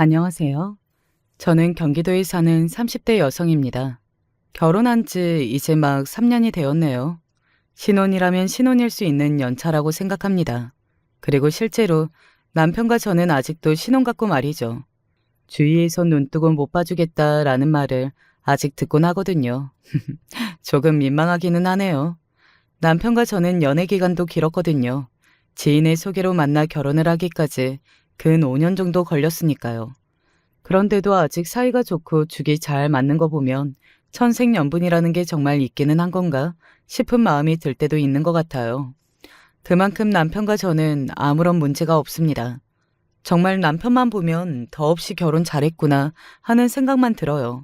안녕하세요. 저는 경기도에 사는 30대 여성입니다. 결혼한 지 이제 막 3년이 되었네요. 신혼이라면 신혼일 수 있는 연차라고 생각합니다. 그리고 실제로 남편과 저는 아직도 신혼 같고 말이죠. 주위에서 눈뜨고 못 봐주겠다라는 말을 아직 듣곤 하거든요. 조금 민망하기는 하네요. 남편과 저는 연애 기간도 길었거든요. 지인의 소개로 만나 결혼을 하기까지 근 5년 정도 걸렸으니까요. 그런데도 아직 사이가 좋고 죽이 잘 맞는 거 보면 천생연분이라는 게 정말 있기는 한 건가 싶은 마음이 들 때도 있는 것 같아요. 그만큼 남편과 저는 아무런 문제가 없습니다. 정말 남편만 보면 더없이 결혼 잘했구나 하는 생각만 들어요.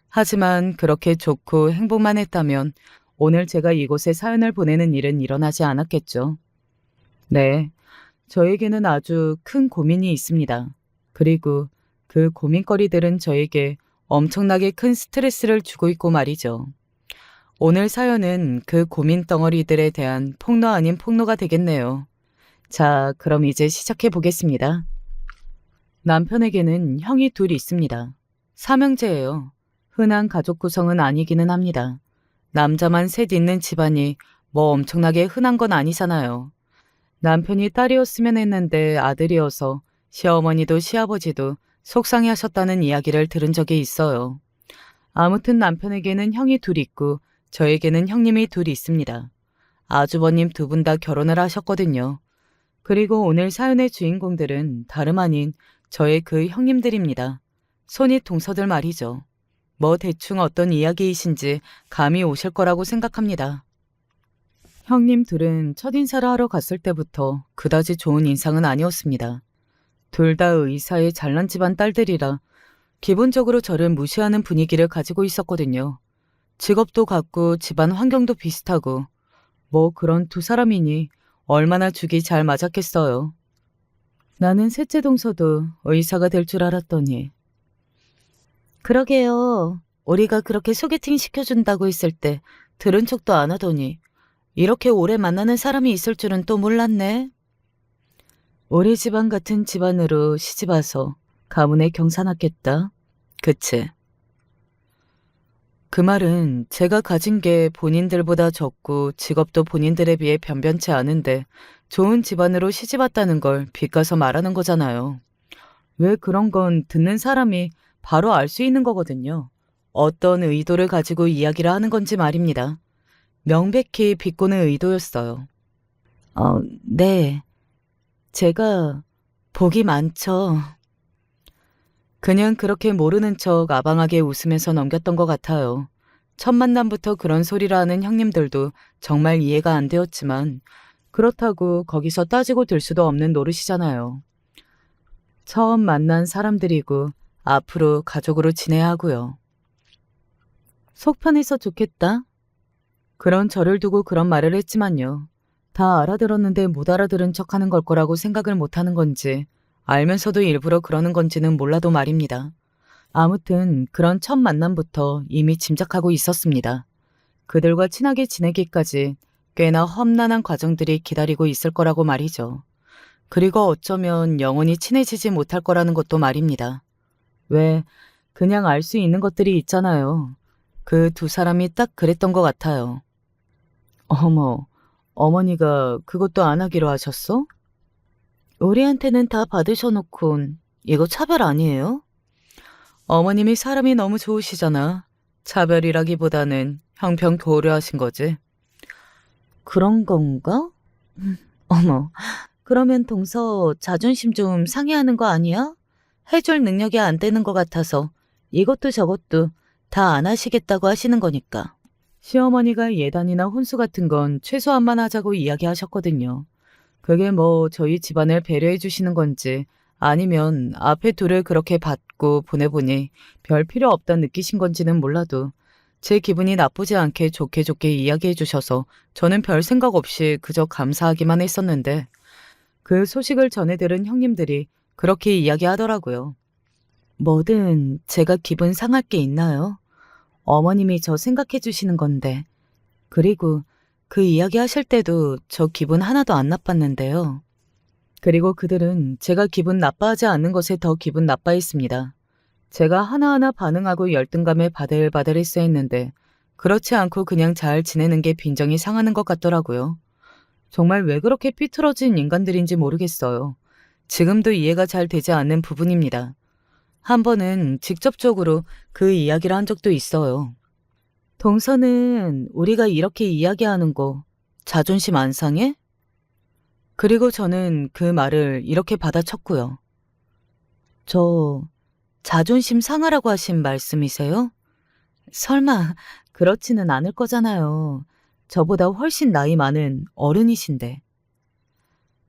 하지만 그렇게 좋고 행복만 했다면 오늘 제가 이곳에 사연을 보내는 일은 일어나지 않았겠죠. 네, 저에게는 아주 큰 고민이 있습니다. 그리고 그 고민거리들은 저에게 엄청나게 큰 스트레스를 주고 있고 말이죠. 오늘 사연은 그 고민 덩어리들에 대한 폭로 아닌 폭로가 되겠네요. 자, 그럼 이제 시작해 보겠습니다. 남편에게는 형이 둘 있습니다. 삼형제예요. 흔한 가족 구성은 아니기는 합니다. 남자만 셋 있는 집안이 뭐 엄청나게 흔한 건 아니잖아요. 남편이 딸이었으면 했는데 아들이어서 시어머니도 시아버지도 속상해 하셨다는 이야기를 들은 적이 있어요. 아무튼 남편에게는 형이 둘 있고 저에게는 형님이 둘 있습니다. 아주버님 두 분 다 결혼을 하셨거든요. 그리고 오늘 사연의 주인공들은 다름 아닌 저의 그 형님들입니다. 손이 동서들 말이죠. 뭐 대충 어떤 이야기이신지 감이 오실 거라고 생각합니다. 형님 둘은 첫인사를 하러 갔을 때부터 그다지 좋은 인상은 아니었습니다. 둘 다 의사의 잘난 집안 딸들이라 기본적으로 저를 무시하는 분위기를 가지고 있었거든요. 직업도 같고 집안 환경도 비슷하고 뭐 그런 두 사람이니 얼마나 죽이 잘 맞았겠어요. 나는 셋째 동서도 의사가 될 줄 알았더니 그러게요. 우리가 그렇게 소개팅 시켜준다고 했을 때 들은 척도 안 하더니 이렇게 오래 만나는 사람이 있을 줄은 또 몰랐네. 우리 집안 같은 집안으로 시집와서 가문에 경사났겠다. 그치? 그 말은 제가 가진 게 본인들보다 적고 직업도 본인들에 비해 변변치 않은데 좋은 집안으로 시집왔다는 걸 빗가서 말하는 거잖아요. 왜 그런 건 듣는 사람이 바로 알 수 있는 거거든요. 어떤 의도를 가지고 이야기를 하는 건지 말입니다. 명백히 비꼬는 의도였어요. 네. 제가 복이 많죠. 그냥 그렇게 모르는 척 아방하게 웃으면서 넘겼던 것 같아요. 첫 만남부터 그런 소리를 하는 형님들도 정말 이해가 안 되었지만 그렇다고 거기서 따지고 들 수도 없는 노릇이잖아요. 처음 만난 사람들이고 앞으로 가족으로 지내야 하고요. 속 편해서 좋겠다. 그런 저를 두고 그런 말을 했지만요. 다 알아들었는데 못 알아들은 척하는 걸 거라고 생각을 못하는 건지 알면서도 일부러 그러는 건지는 몰라도 말입니다. 아무튼 그런 첫 만남부터 이미 짐작하고 있었습니다. 그들과 친하게 지내기까지 꽤나 험난한 과정들이 기다리고 있을 거라고 말이죠. 그리고 어쩌면 영원히 친해지지 못할 거라는 것도 말입니다. 왜, 그냥 알 수 있는 것들이 있잖아요. 그 두 사람이 딱 그랬던 것 같아요. 어머, 어머니가 그것도 안 하기로 하셨어? 우리한테는 다 받으셔놓곤 이거 차별 아니에요? 어머님이 사람이 너무 좋으시잖아. 차별이라기보다는 형평 고려하신 거지. 그런 건가? 어머, 그러면 동서 자존심 좀 상해하는 거 아니야? 해줄 능력이 안 되는 것 같아서 이것도 저것도 다 안 하시겠다고 하시는 거니까. 시어머니가 예단이나 혼수 같은 건 최소한만 하자고 이야기하셨거든요. 그게 뭐 저희 집안을 배려해 주시는 건지 아니면 앞에 둘을 그렇게 받고 보내보니 별 필요 없다 느끼신 건지는 몰라도 제 기분이 나쁘지 않게 좋게 좋게 이야기해 주셔서 저는 별 생각 없이 그저 감사하기만 했었는데 그 소식을 전해 들은 형님들이 그렇게 이야기하더라고요. 뭐든 제가 기분 상할 게 있나요? 어머님이 저 생각해 주시는 건데. 그리고 그 이야기 하실 때도 저 기분 하나도 안 나빴는데요. 그리고 그들은 제가 기분 나빠하지 않는 것에 더 기분 나빠했습니다. 제가 하나하나 반응하고 열등감에 바들바들했어 했는데 그렇지 않고 그냥 잘 지내는 게 빈정이 상하는 것 같더라고요. 정말 왜 그렇게 삐뚤어진 인간들인지 모르겠어요. 지금도 이해가 잘 되지 않는 부분입니다. 한 번은 직접적으로 그 이야기를 한 적도 있어요. 동서는 우리가 이렇게 이야기하는 거 자존심 안 상해? 그리고 저는 그 말을 이렇게 받아쳤고요. 저 자존심 상하라고 하신 말씀이세요? 설마 그렇지는 않을 거잖아요. 저보다 훨씬 나이 많은 어른이신데.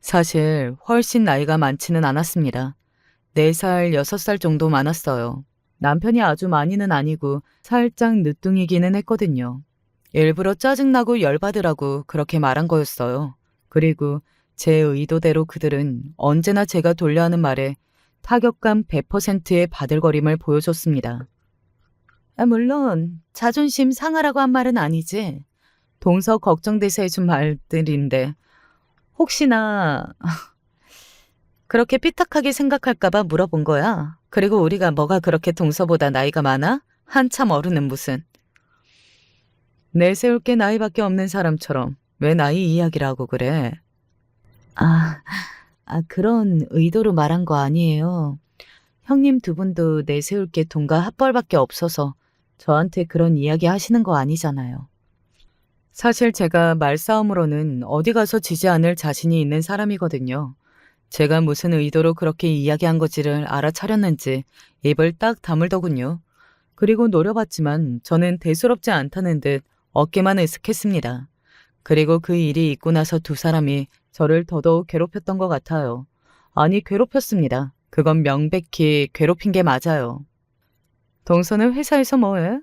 사실 훨씬 나이가 많지는 않았습니다. 4살, 6살 정도 많았어요. 남편이 아주 많이는 아니고 살짝 늦둥이기는 했거든요. 일부러 짜증나고 열받으라고 그렇게 말한 거였어요. 그리고 제 의도대로 그들은 언제나 제가 돌려하는 말에 타격감 100%의 바들거림을 보여줬습니다. 물론 자존심 상하라고 한 말은 아니지. 동서 걱정돼서 해준 말들인데 혹시나 그렇게 삐딱하게 생각할까봐 물어본 거야. 그리고 우리가 뭐가 그렇게 동서보다 나이가 많아? 한참 어른은 무슨. 내세울 게 나이밖에 없는 사람처럼 왜 나이 이야기를 하고 그래? 아, 그런 의도로 말한 거 아니에요. 형님 두 분도 내세울 게 돈과 핫벌밖에 없어서 저한테 그런 이야기 하시는 거 아니잖아요. 사실 제가 말싸움으로는 어디 가서 지지 않을 자신이 있는 사람이거든요. 제가 무슨 의도로 그렇게 이야기한 건지를 알아차렸는지 입을 딱 다물더군요. 그리고 노려봤지만 저는 대수롭지 않다는 듯 어깨만 으쓱했습니다. 그리고 그 일이 있고 나서 두 사람이 저를 더더욱 괴롭혔던 것 같아요. 아니, 괴롭혔습니다. 그건 명백히 괴롭힌 게 맞아요. 동서는 회사에서 뭐해?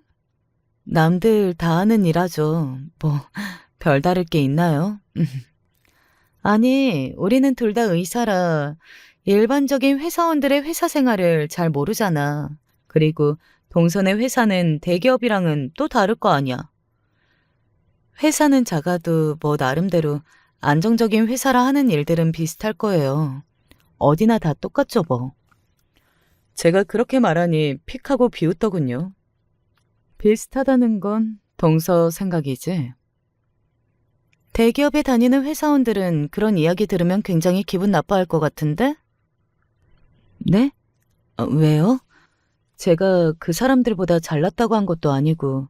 남들 다 하는 일 하죠. 뭐 별다를 게 있나요? 아니, 우리는 둘 다 의사라 일반적인 회사원들의 회사 생활을 잘 모르잖아. 그리고 동선의 회사는 대기업이랑은 또 다를 거 아니야. 회사는 작아도 뭐 나름대로 안정적인 회사라 하는 일들은 비슷할 거예요. 어디나 다 똑같죠 뭐. 제가 그렇게 말하니 픽하고 비웃더군요. 비슷하다는 건 동서 생각이지. 대기업에 다니는 회사원들은 그런 이야기 들으면 굉장히 기분 나빠할 것 같은데? 네? 왜요? 제가 그 사람들보다 잘났다고 한 것도 아니고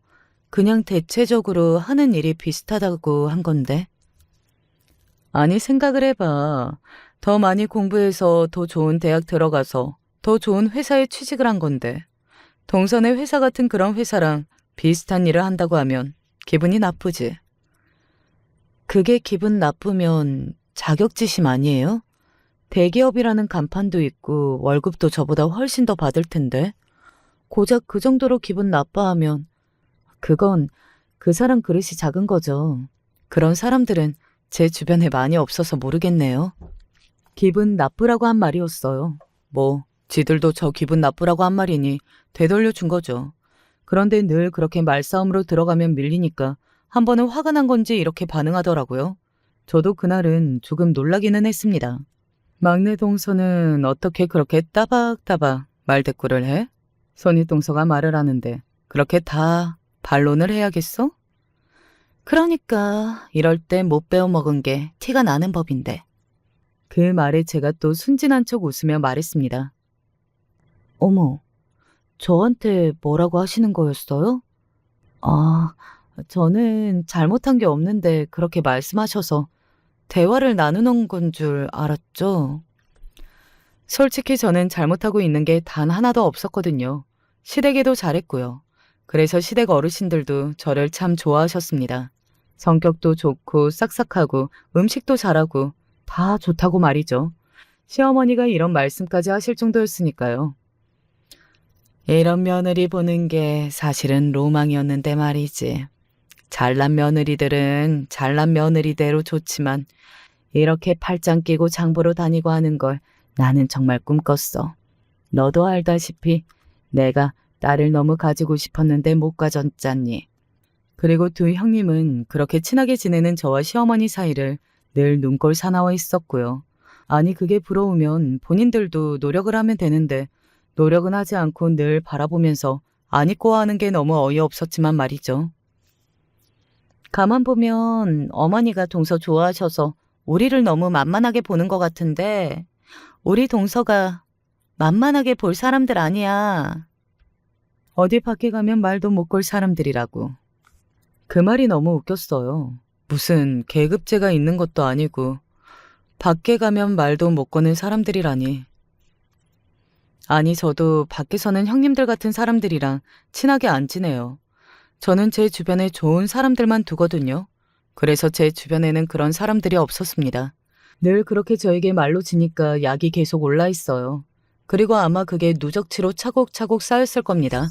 그냥 대체적으로 하는 일이 비슷하다고 한 건데. 아니, 생각을 해봐. 더 많이 공부해서 더 좋은 대학 들어가서 더 좋은 회사에 취직을 한 건데 동선의 회사 같은 그런 회사랑 비슷한 일을 한다고 하면 기분이 나쁘지. 그게 기분 나쁘면 자격지심 아니에요? 대기업이라는 간판도 있고 월급도 저보다 훨씬 더 받을 텐데 고작 그 정도로 기분 나빠하면 그건 그 사람 그릇이 작은 거죠. 그런 사람들은 제 주변에 많이 없어서 모르겠네요. 기분 나쁘라고 한 말이었어요. 뭐 지들도 저 기분 나쁘라고 한 말이니 되돌려 준 거죠. 그런데 늘 그렇게 말싸움으로 들어가면 밀리니까 한 번은 화가 난 건지 이렇게 반응하더라고요. 저도 그날은 조금 놀라기는 했습니다. 막내 동서는 어떻게 그렇게 따박따박 말대꾸를 해? 손이 동서가 말을 하는데 그렇게 다 반론을 해야겠어? 그러니까 이럴 때 못 배워먹은 게 티가 나는 법인데. 그 말에 제가 또 순진한 척 웃으며 말했습니다. 어머, 저한테 뭐라고 하시는 거였어요? 아, 저는 잘못한 게 없는데 그렇게 말씀하셔서 대화를 나누는 건 줄 알았죠. 솔직히 저는 잘못하고 있는 게 단 하나도 없었거든요. 시댁에도 잘했고요. 그래서 시댁 어르신들도 저를 참 좋아하셨습니다. 성격도 좋고 싹싹하고 음식도 잘하고 다 좋다고 말이죠. 시어머니가 이런 말씀까지 하실 정도였으니까요. 이런 며느리 보는 게 사실은 로망이었는데 말이지. 잘난 며느리들은 잘난 며느리대로 좋지만 이렇게 팔짱 끼고 장보러 다니고 하는 걸 나는 정말 꿈꿨어. 너도 알다시피 내가 딸을 너무 가지고 싶었는데 못 가졌잖니. 그리고 두 형님은 그렇게 친하게 지내는 저와 시어머니 사이를 늘 눈꼴 사나워 했었고요. 아니, 그게 부러우면 본인들도 노력을 하면 되는데 노력은 하지 않고 늘 바라보면서 안 입고 하는 게 너무 어이없었지만 말이죠. 가만 보면 어머니가 동서 좋아하셔서 우리를 너무 만만하게 보는 것 같은데 우리 동서가 만만하게 볼 사람들 아니야. 어디 밖에 가면 말도 못 걸 사람들이라고. 그 말이 너무 웃겼어요. 무슨 계급제가 있는 것도 아니고 밖에 가면 말도 못 거는 사람들이라니. 아니, 저도 밖에서는 형님들 같은 사람들이랑 친하게 안 지내요. 저는 제 주변에 좋은 사람들만 두거든요. 그래서 제 주변에는 그런 사람들이 없었습니다. 늘 그렇게 저에게 말로 지니까 약이 계속 올라 있어요. 그리고 아마 그게 누적치로 차곡차곡 쌓였을 겁니다.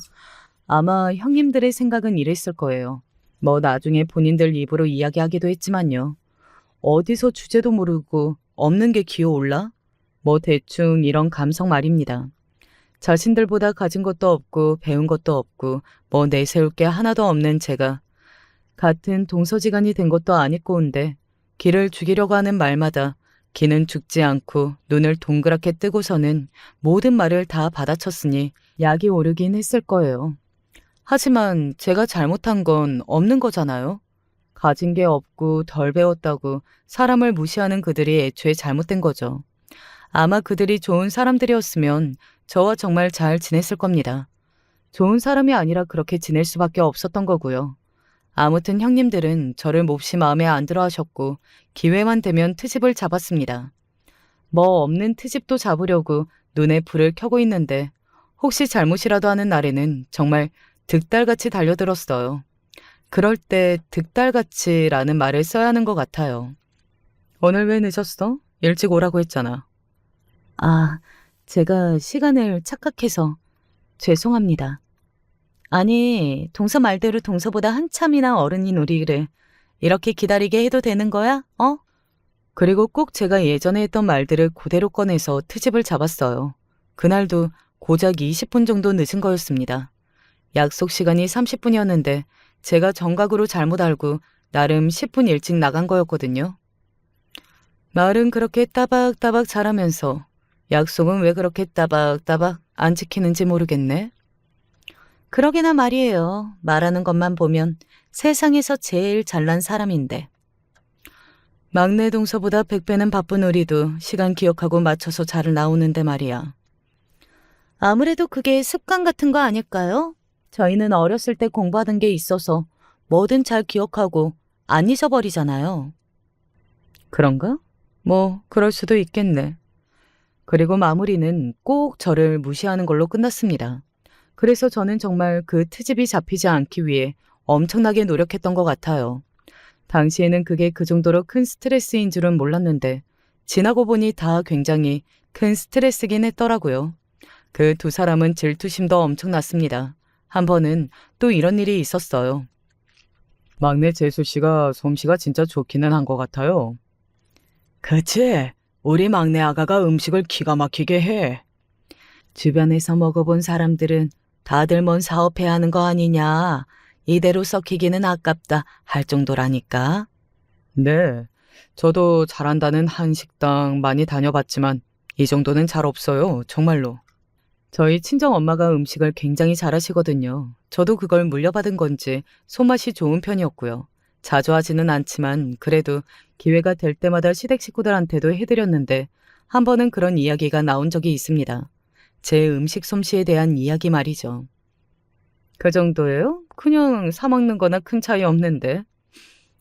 아마 형님들의 생각은 이랬을 거예요. 뭐 나중에 본인들 입으로 이야기하기도 했지만요. 어디서 주제도 모르고 없는 게 기어올라? 뭐 대충 이런 감성 말입니다. 자신들보다 가진 것도 없고 배운 것도 없고 뭐 내세울 게 하나도 없는 제가 같은 동서지간이 된 것도 아니꼬운데 기를 죽이려고 하는 말마다 기는 죽지 않고 눈을 동그랗게 뜨고서는 모든 말을 다 받아쳤으니 약이 오르긴 했을 거예요. 하지만 제가 잘못한 건 없는 거잖아요. 가진 게 없고 덜 배웠다고 사람을 무시하는 그들이 애초에 잘못된 거죠. 아마 그들이 좋은 사람들이었으면 저와 정말 잘 지냈을 겁니다. 좋은 사람이 아니라 그렇게 지낼 수밖에 없었던 거고요. 아무튼 형님들은 저를 몹시 마음에 안 들어 하셨고 기회만 되면 트집을 잡았습니다. 뭐 없는 트집도 잡으려고 눈에 불을 켜고 있는데 혹시 잘못이라도 하는 날에는 정말 득달같이 달려들었어요. 그럴 때 득달같이라는 말을 써야 하는 것 같아요. 오늘 왜 늦었어? 일찍 오라고 했잖아. 아, 제가 시간을 착각해서 죄송합니다. 아니, 동서 말대로 동서보다 한참이나 어른인 우리를 이렇게 기다리게 해도 되는 거야? 어? 그리고 꼭 제가 예전에 했던 말들을 그대로 꺼내서 트집을 잡았어요. 그날도 고작 20분 정도 늦은 거였습니다. 약속 시간이 30분이었는데 제가 정각으로 잘못 알고 나름 10분 일찍 나간 거였거든요. 말은 그렇게 따박따박 잘하면서 약속은 왜 그렇게 따박따박 안 지키는지 모르겠네. 그러게나 말이에요. 말하는 것만 보면 세상에서 제일 잘난 사람인데. 막내 동서보다 100배는 바쁜 우리도 시간 기억하고 맞춰서 잘 나오는데 말이야. 아무래도 그게 습관 같은 거 아닐까요? 저희는 어렸을 때 공부하던 게 있어서 뭐든 잘 기억하고 안 잊어버리잖아요. 그런가? 뭐 그럴 수도 있겠네. 그리고 마무리는 꼭 저를 무시하는 걸로 끝났습니다. 그래서 저는 정말 그 트집이 잡히지 않기 위해 엄청나게 노력했던 것 같아요. 당시에는 그게 그 정도로 큰 스트레스인 줄은 몰랐는데 지나고 보니 다 굉장히 큰 스트레스긴 했더라고요. 그 두 사람은 질투심도 엄청났습니다. 한 번은 또 이런 일이 있었어요. 막내 재수 씨가 솜씨가 진짜 좋기는 한 것 같아요. 그치? 우리 막내 아가가 음식을 기가 막히게 해. 주변에서 먹어본 사람들은 다들 뭔 사업해야 하는 거 아니냐. 이대로 썩히기는 아깝다 할 정도라니까. 네, 저도 잘한다는 한식당 많이 다녀봤지만 이 정도는 잘 없어요, 정말로. 저희 친정 엄마가 음식을 굉장히 잘하시거든요. 저도 그걸 물려받은 건지 손맛이 좋은 편이었고요. 자주 하지는 않지만 그래도 기회가 될 때마다 시댁 식구들한테도 해드렸는데 한 번은 그런 이야기가 나온 적이 있습니다. 제 음식 솜씨에 대한 이야기 말이죠. 그 정도예요? 그냥 사 먹는 거나 큰 차이 없는데.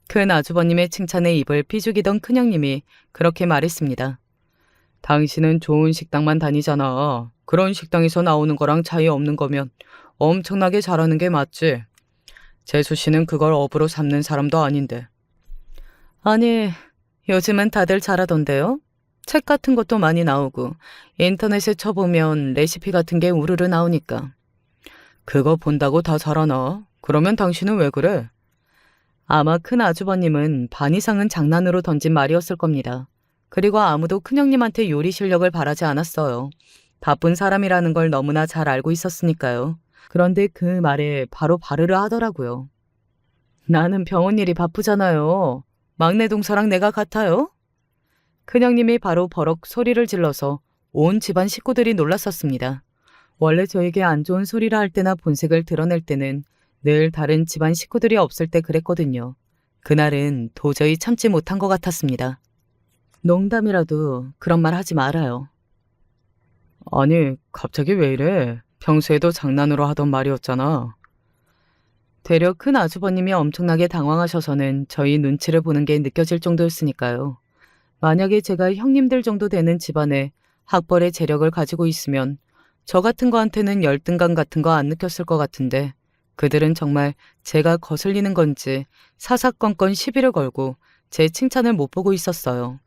큰 아주버님의 칭찬에 입을 비죽이던 큰형님이 그렇게 말했습니다. 당신은 좋은 식당만 다니잖아. 그런 식당에서 나오는 거랑 차이 없는 거면 엄청나게 잘하는 게 맞지. 재수 씨는 그걸 업으로 삼는 사람도 아닌데. 아니, 요즘은 다들 잘하던데요? 책 같은 것도 많이 나오고 인터넷에 쳐보면 레시피 같은 게 우르르 나오니까. 그거 본다고 다 잘하나? 그러면 당신은 왜 그래? 아마 큰 아주버님은 반 이상은 장난으로 던진 말이었을 겁니다. 그리고 아무도 큰형님한테 요리 실력을 바라지 않았어요. 바쁜 사람이라는 걸 너무나 잘 알고 있었으니까요. 그런데 그 말에 바로 바르르 하더라고요. 나는 병원 일이 바쁘잖아요. 막내 동서랑 내가 같아요? 큰형님이 바로 버럭 소리를 질러서 온 집안 식구들이 놀랐었습니다. 원래 저에게 안 좋은 소리를 할 때나 본색을 드러낼 때는 늘 다른 집안 식구들이 없을 때 그랬거든요. 그날은 도저히 참지 못한 것 같았습니다. 농담이라도 그런 말 하지 말아요. 아니, 갑자기 왜 이래? 평소에도 장난으로 하던 말이었잖아. 되려 큰 아주버님이 엄청나게 당황하셔서는 저희 눈치를 보는 게 느껴질 정도였으니까요. 만약에 제가 형님들 정도 되는 집안에 학벌의 재력을 가지고 있으면 저 같은 거한테는 열등감 같은 거 안 느꼈을 것 같은데 그들은 정말 제가 거슬리는 건지 사사건건 시비를 걸고 제 칭찬을 못 보고 있었어요.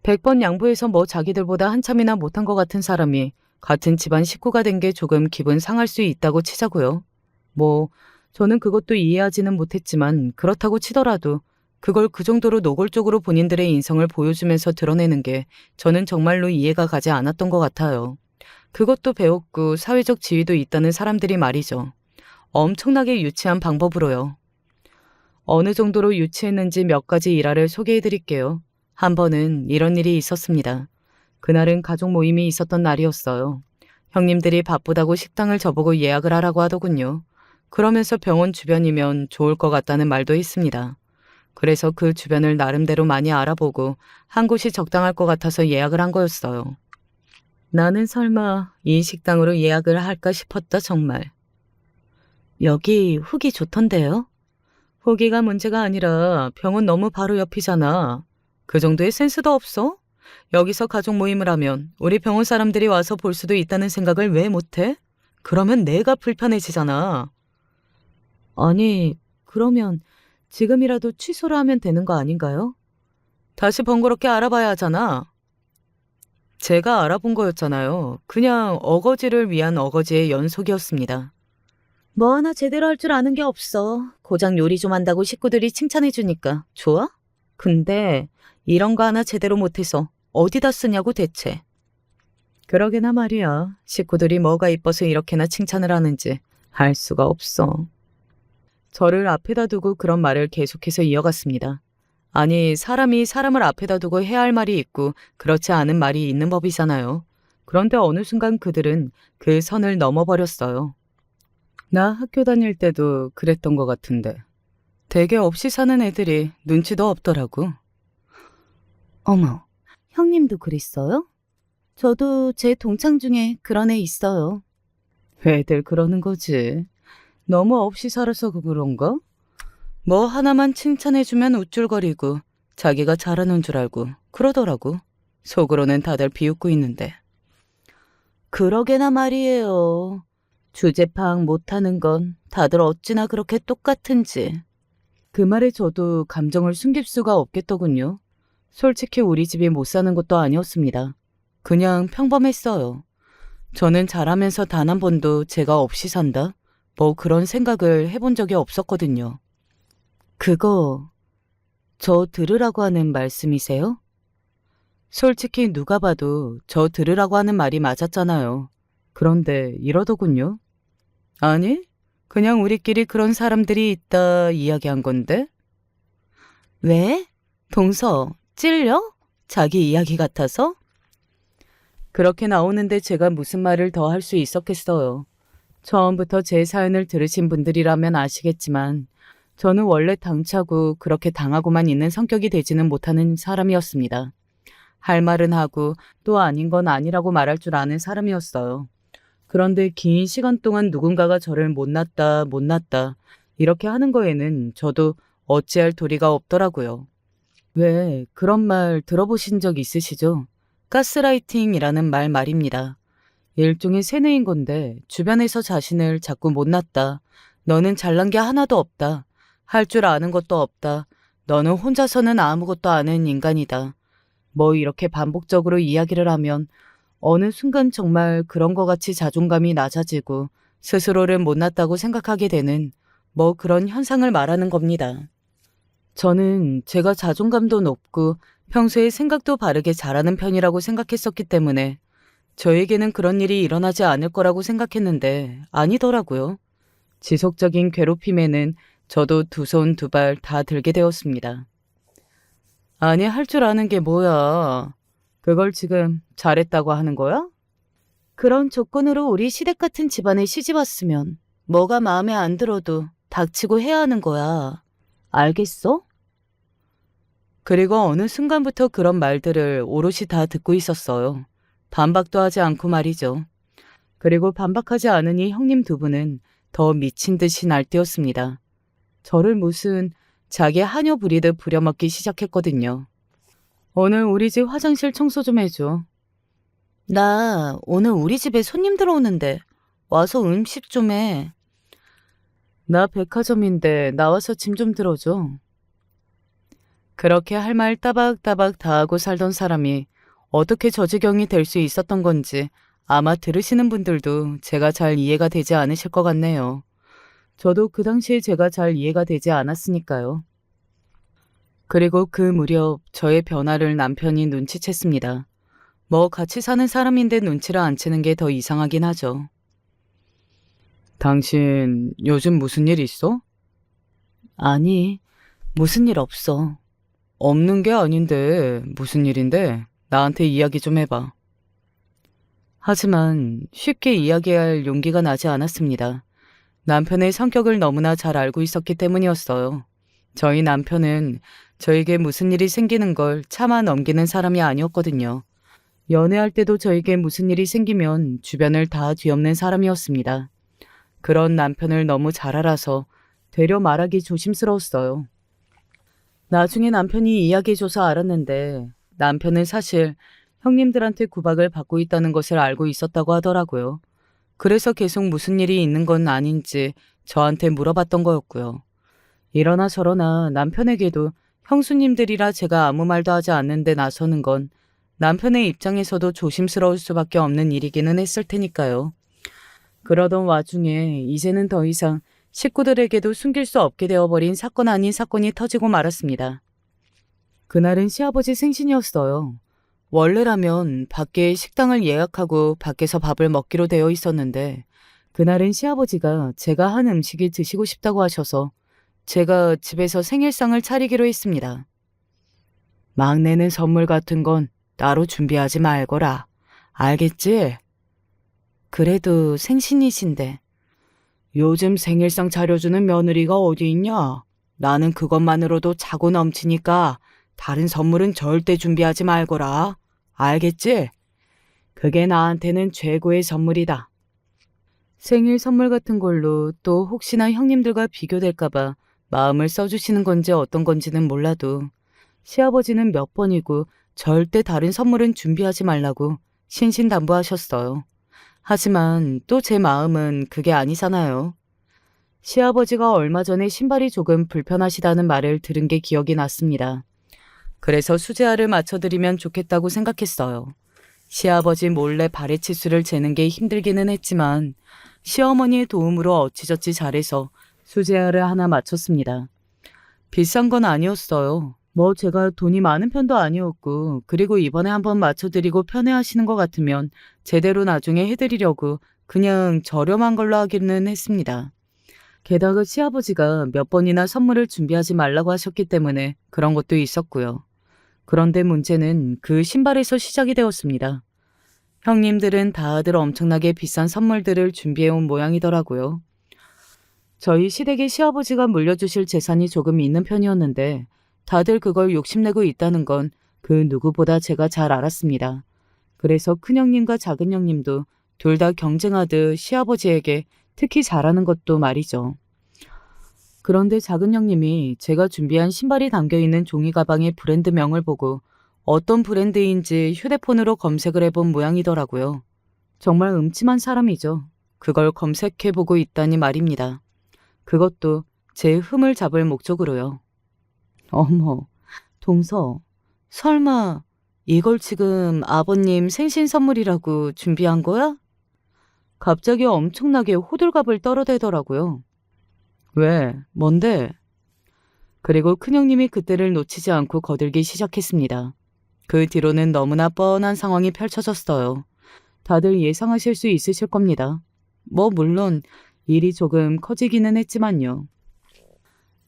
100번 양보해서 뭐 자기들보다 한참이나 못한 것 같은 사람이 같은 집안 식구가 된 게 조금 기분 상할 수 있다고 치자고요. 뭐 저는 그것도 이해하지는 못했지만 그렇다고 치더라도 그걸 그 정도로 노골적으로 본인들의 인성을 보여주면서 드러내는 게 저는 정말로 이해가 가지 않았던 것 같아요. 그것도 배웠고 사회적 지위도 있다는 사람들이 말이죠. 엄청나게 유치한 방법으로요. 어느 정도로 유치했는지 몇 가지 일화를 소개해 드릴게요. 한 번은 이런 일이 있었습니다. 그날은 가족 모임이 있었던 날이었어요. 형님들이 바쁘다고 식당을 저보고 예약을 하라고 하더군요. 그러면서 병원 주변이면 좋을 것 같다는 말도 했습니다. 그래서 그 주변을 나름대로 많이 알아보고 한 곳이 적당할 것 같아서 예약을 한 거였어요. 나는 설마 이 식당으로 예약을 할까 싶었다 정말. 여기 후기 좋던데요? 후기가 문제가 아니라 병원 너무 바로 옆이잖아. 그 정도의 센스도 없어? 여기서 가족 모임을 하면 우리 병원 사람들이 와서 볼 수도 있다는 생각을 왜 못해? 그러면 내가 불편해지잖아. 아니, 그러면 지금이라도 취소를 하면 되는 거 아닌가요? 다시 번거롭게 알아봐야 하잖아. 제가 알아본 거였잖아요. 그냥 어거지를 위한 어거지의 연속이었습니다. 뭐 하나 제대로 할 줄 아는 게 없어. 고작 요리 좀 한다고 식구들이 칭찬해 주니까 좋아? 근데 이런 거 하나 제대로 못해서 어디다 쓰냐고 대체. 그러게나 말이야. 식구들이 뭐가 이뻐서 이렇게나 칭찬을 하는지 알 수가 없어. 저를 앞에다 두고 그런 말을 계속해서 이어갔습니다. 아니, 사람이 사람을 앞에다 두고 해야 할 말이 있고 그렇지 않은 말이 있는 법이잖아요. 그런데 어느 순간 그들은 그 선을 넘어버렸어요. 나 학교 다닐 때도 그랬던 것 같은데. 되게 없이 사는 애들이 눈치도 없더라고. 어머, 형님도 그랬어요? 저도 제 동창 중에 그런 애 있어요. 애들 그러는 거지. 너무 없이 살아서 그런가? 뭐 하나만 칭찬해주면 우쭐거리고 자기가 잘하는 줄 알고 그러더라고. 속으로는 다들 비웃고 있는데. 그러게나 말이에요. 주제 파악 못하는 건 다들 어찌나 그렇게 똑같은지. 그 말에 저도 감정을 숨길 수가 없겠더군요. 솔직히 우리 집이 못 사는 것도 아니었습니다. 그냥 평범했어요. 저는 잘하면서 단 한 번도 제가 없이 산다? 뭐 그런 생각을 해본 적이 없었거든요. 그거 저 들으라고 하는 말씀이세요? 솔직히 누가 봐도 저 들으라고 하는 말이 맞았잖아요. 그런데 이러더군요. 아니, 그냥 우리끼리 그런 사람들이 있다 이야기한 건데. 왜? 동서, 찔려? 자기 이야기 같아서? 그렇게 나오는데 제가 무슨 말을 더 할 수 있었겠어요. 처음부터 제 사연을 들으신 분들이라면 아시겠지만 저는 원래 당차고 그렇게 당하고만 있는 성격이 되지는 못하는 사람이었습니다. 할 말은 하고 또 아닌 건 아니라고 말할 줄 아는 사람이었어요. 그런데 긴 시간 동안 누군가가 저를 못났다 이렇게 하는 거에는 저도 어찌할 도리가 없더라고요. 왜 그런 말 들어보신 적 있으시죠? 가스라이팅이라는 말 말입니다. 일종의 세뇌인 건데 주변에서 자신을 자꾸 못났다. 너는 잘난 게 하나도 없다. 할 줄 아는 것도 없다. 너는 혼자서는 아무것도 아는 인간이다. 뭐 이렇게 반복적으로 이야기를 하면 어느 순간 정말 그런 것 같이 자존감이 낮아지고 스스로를 못났다고 생각하게 되는 뭐 그런 현상을 말하는 겁니다. 저는 제가 자존감도 높고 평소에 생각도 바르게 잘하는 편이라고 생각했었기 때문에 저에게는 그런 일이 일어나지 않을 거라고 생각했는데 아니더라고요. 지속적인 괴롭힘에는 저도 두 손 두 발 다 들게 되었습니다. 아니, 할 줄 아는 게 뭐야. 그걸 지금 잘했다고 하는 거야? 그런 조건으로 우리 시댁 같은 집안에 시집 왔으면 뭐가 마음에 안 들어도 닥치고 해야 하는 거야. 알겠어? 그리고 어느 순간부터 그런 말들을 오롯이 다 듣고 있었어요. 반박도 하지 않고 말이죠. 그리고 반박하지 않으니 형님 두 분은 더 미친 듯이 날뛰었습니다. 저를 무슨 자기 하녀 부리듯 부려먹기 시작했거든요. 오늘 우리 집 화장실 청소 좀 해줘. 나 오늘 우리 집에 손님 들어오는데 와서 음식 좀 해. 나 백화점인데 나와서 짐 좀 들어줘. 그렇게 할 말 따박따박 다 하고 살던 사람이 어떻게 저 지경이 될 수 있었던 건지 아마 들으시는 분들도 제가 잘 이해가 되지 않으실 것 같네요. 저도 그 당시에 제가 잘 이해가 되지 않았으니까요. 그리고 그 무렵 저의 변화를 남편이 눈치챘습니다. 뭐 같이 사는 사람인데 눈치를 안 채는 게 더 이상하긴 하죠. 당신 요즘 무슨 일 있어? 아니, 무슨 일 없어. 없는 게 아닌데 무슨 일인데? 나한테 이야기 좀 해봐. 하지만 쉽게 이야기할 용기가 나지 않았습니다. 남편의 성격을 너무나 잘 알고 있었기 때문이었어요. 저희 남편은 저에게 무슨 일이 생기는 걸 참아 넘기는 사람이 아니었거든요. 연애할 때도 저에게 무슨 일이 생기면 주변을 다 뒤엎는 사람이었습니다. 그런 남편을 너무 잘 알아서 되려 말하기 조심스러웠어요. 나중에 남편이 이야기해줘서 알았는데 남편은 사실 형님들한테 구박을 받고 있다는 것을 알고 있었다고 하더라고요. 그래서 계속 무슨 일이 있는 건 아닌지 저한테 물어봤던 거였고요. 이러나 저러나 남편에게도 형수님들이라 제가 아무 말도 하지 않는데 나서는 건 남편의 입장에서도 조심스러울 수밖에 없는 일이기는 했을 테니까요. 그러던 와중에 이제는 더 이상 식구들에게도 숨길 수 없게 되어버린 사건 아닌 사건이 터지고 말았습니다. 그날은 시아버지 생신이었어요. 원래라면 밖에 식당을 예약하고 밖에서 밥을 먹기로 되어 있었는데 그날은 시아버지가 제가 한 음식이 드시고 싶다고 하셔서 제가 집에서 생일상을 차리기로 했습니다. 막내는 선물 같은 건 따로 준비하지 말거라. 알겠지? 그래도 생신이신데. 요즘 생일상 차려주는 며느리가 어디 있냐? 나는 그것만으로도 차고 넘치니까 다른 선물은 절대 준비하지 말거라. 알겠지? 그게 나한테는 최고의 선물이다. 생일 선물 같은 걸로 또 혹시나 형님들과 비교될까봐 마음을 써주시는 건지 어떤 건지는 몰라도 시아버지는 몇 번이고 절대 다른 선물은 준비하지 말라고 신신당부하셨어요. 하지만 또 제 마음은 그게 아니잖아요. 시아버지가 얼마 전에 신발이 조금 불편하시다는 말을 들은 게 기억이 났습니다. 그래서 수제화를 맞춰드리면 좋겠다고 생각했어요. 시아버지 몰래 발의 치수를 재는 게 힘들기는 했지만 시어머니의 도움으로 어찌저찌 잘해서 수제화를 하나 맞췄습니다. 비싼 건 아니었어요. 뭐 제가 돈이 많은 편도 아니었고 그리고 이번에 한번 맞춰드리고 편해하시는 것 같으면 제대로 나중에 해드리려고 그냥 저렴한 걸로 하기는 했습니다. 게다가 시아버지가 몇 번이나 선물을 준비하지 말라고 하셨기 때문에 그런 것도 있었고요. 그런데 문제는 그 신발에서 시작이 되었습니다. 형님들은 다들 엄청나게 비싼 선물들을 준비해온 모양이더라고요. 저희 시댁의 시아버지가 물려주실 재산이 조금 있는 편이었는데 다들 그걸 욕심내고 있다는 건 그 누구보다 제가 잘 알았습니다. 그래서 큰형님과 작은형님도 둘 다 경쟁하듯 시아버지에게 특히 잘하는 것도 말이죠. 그런데 작은형님이 제가 준비한 신발이 담겨있는 종이 가방의 브랜드명을 보고 어떤 브랜드인지 휴대폰으로 검색을 해본 모양이더라고요. 정말 음침한 사람이죠. 그걸 검색해보고 있다니 말입니다. 그것도 제 흠을 잡을 목적으로요. 어머, 동서, 설마 이걸 지금 아버님 생신 선물이라고 준비한 거야? 갑자기 엄청나게 호들갑을 떨어대더라고요. 왜? 뭔데? 그리고 큰형님이 그때를 놓치지 않고 거들기 시작했습니다. 그 뒤로는 너무나 뻔한 상황이 펼쳐졌어요. 다들 예상하실 수 있으실 겁니다. 뭐 물론 일이 조금 커지기는 했지만요.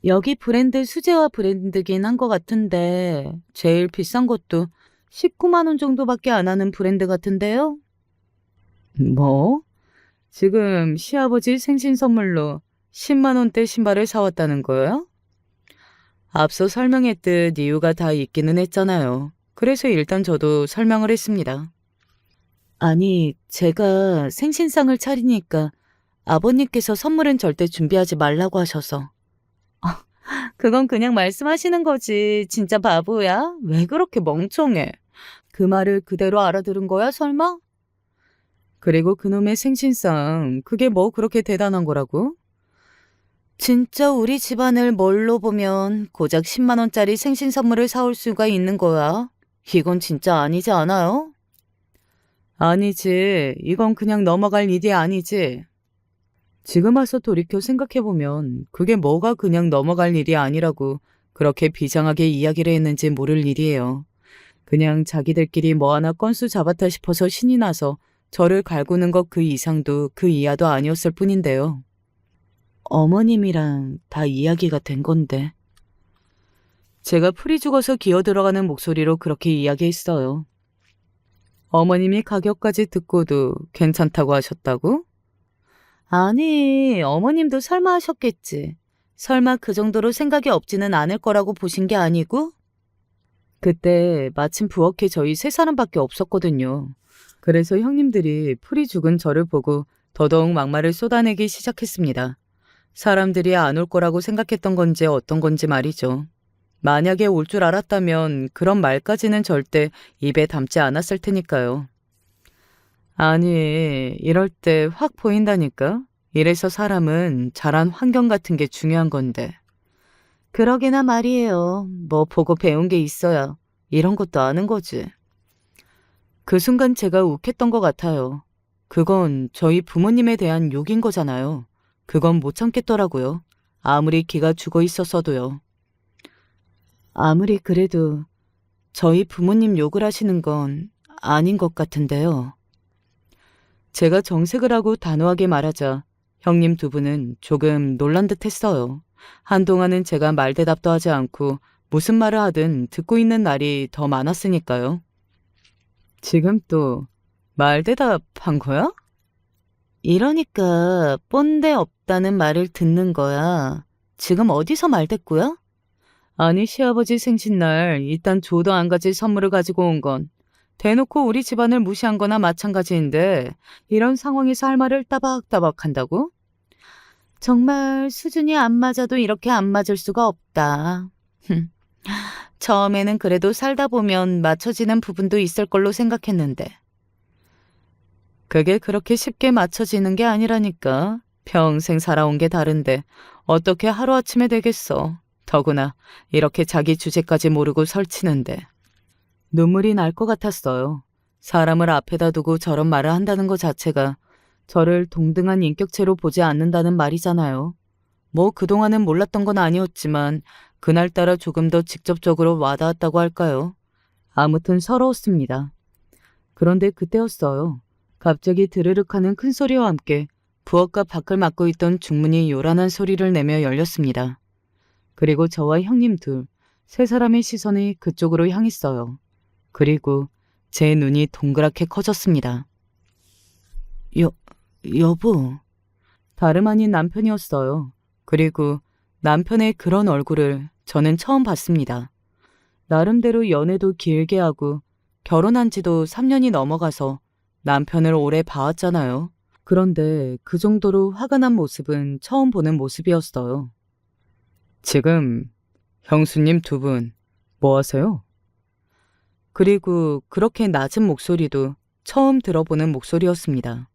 여기 브랜드 수제화 브랜드긴 한 것 같은데 제일 비싼 것도 19만 원 정도밖에 안 하는 브랜드 같은데요? 뭐? 지금 시아버지 생신 선물로 10만 원대 신발을 사왔다는 거예요? 앞서 설명했듯 이유가 다 있기는 했잖아요. 그래서 일단 저도 설명을 했습니다. 아니, 제가 생신상을 차리니까 아버님께서 선물은 절대 준비하지 말라고 하셔서. 그건 그냥 말씀하시는 거지. 진짜 바보야? 왜 그렇게 멍청해? 그 말을 그대로 알아들은 거야, 설마? 그리고 그놈의 생신상, 그게 뭐 그렇게 대단한 거라고? 진짜 우리 집안을 뭘로 보면 고작 10만 원짜리 생신 선물을 사올 수가 있는 거야? 이건 진짜 아니지 않아요? 아니지. 이건 그냥 넘어갈 일이 아니지. 지금 와서 돌이켜 생각해보면 그게 뭐가 그냥 넘어갈 일이 아니라고 그렇게 비장하게 이야기를 했는지 모를 일이에요. 그냥 자기들끼리 뭐 하나 건수 잡았다 싶어서 신이 나서 저를 갈구는 것 그 이상도 그 이하도 아니었을 뿐인데요. 어머님이랑 다 이야기가 된 건데. 제가 풀이 죽어서 기어 들어가는 목소리로 그렇게 이야기했어요. 어머님이 가격까지 듣고도 괜찮다고 하셨다고? 아니, 어머님도 설마 하셨겠지. 설마 그 정도로 생각이 없지는 않을 거라고 보신 게 아니고? 그때 마침 부엌에 저희 세 사람밖에 없었거든요. 그래서 형님들이 풀이 죽은 저를 보고 더더욱 막말을 쏟아내기 시작했습니다. 사람들이 안 올 거라고 생각했던 건지 어떤 건지 말이죠. 만약에 올 줄 알았다면 그런 말까지는 절대 입에 담지 않았을 테니까요. 아니, 이럴 때 확 보인다니까? 이래서 사람은 자란 환경 같은 게 중요한 건데. 그러게나 말이에요. 뭐 보고 배운 게 있어야 이런 것도 아는 거지. 그 순간 제가 욱했던 것 같아요. 그건 저희 부모님에 대한 욕인 거잖아요. 그건 못 참겠더라고요. 아무리 기가 죽어 있었어도요. 아무리 그래도 저희 부모님 욕을 하시는 건 아닌 것 같은데요. 제가 정색을 하고 단호하게 말하자 형님 두 분은 조금 놀란 듯 했어요. 한동안은 제가 말대답도 하지 않고 무슨 말을 하든 듣고 있는 날이 더 많았으니까요. 지금 또 말대답한 거야? 이러니까 꼰대 없다는 말을 듣는 거야. 지금 어디서 말댔고요? 아니 시아버지 생신날 일단 조도 안 가질 선물을 가지고 온 건 대놓고 우리 집안을 무시한 거나 마찬가지인데 이런 상황에서 할 말을 따박따박 한다고? 정말 수준이 안 맞아도 이렇게 안 맞을 수가 없다. 처음에는 그래도 살다 보면 맞춰지는 부분도 있을 걸로 생각했는데. 그게 그렇게 쉽게 맞춰지는 게 아니라니까. 평생 살아온 게 다른데 어떻게 하루아침에 되겠어. 더구나 이렇게 자기 주제까지 모르고 설치는데. 눈물이 날 것 같았어요. 사람을 앞에다 두고 저런 말을 한다는 것 자체가 저를 동등한 인격체로 보지 않는다는 말이잖아요. 뭐 그동안은 몰랐던 건 아니었지만 그날따라 조금 더 직접적으로 와닿았다고 할까요? 아무튼 서러웠습니다. 그런데 그때였어요. 갑자기 드르륵 하는 큰 소리와 함께 부엌과 밖을 막고 있던 중문이 요란한 소리를 내며 열렸습니다. 그리고 저와 형님 둘, 세 사람의 시선이 그쪽으로 향했어요. 그리고 제 눈이 동그랗게 커졌습니다. 여보. 다름 아닌 남편이었어요. 그리고 남편의 그런 얼굴을 저는 처음 봤습니다. 나름대로 연애도 길게 하고 결혼한 지도 3년이 넘어가서 남편을 오래 봐왔잖아요. 그런데 그 정도로 화가 난 모습은 처음 보는 모습이었어요. 지금 형수님 두 분 뭐 하세요? 그리고 그렇게 낮은 목소리도 처음 들어보는 목소리였습니다.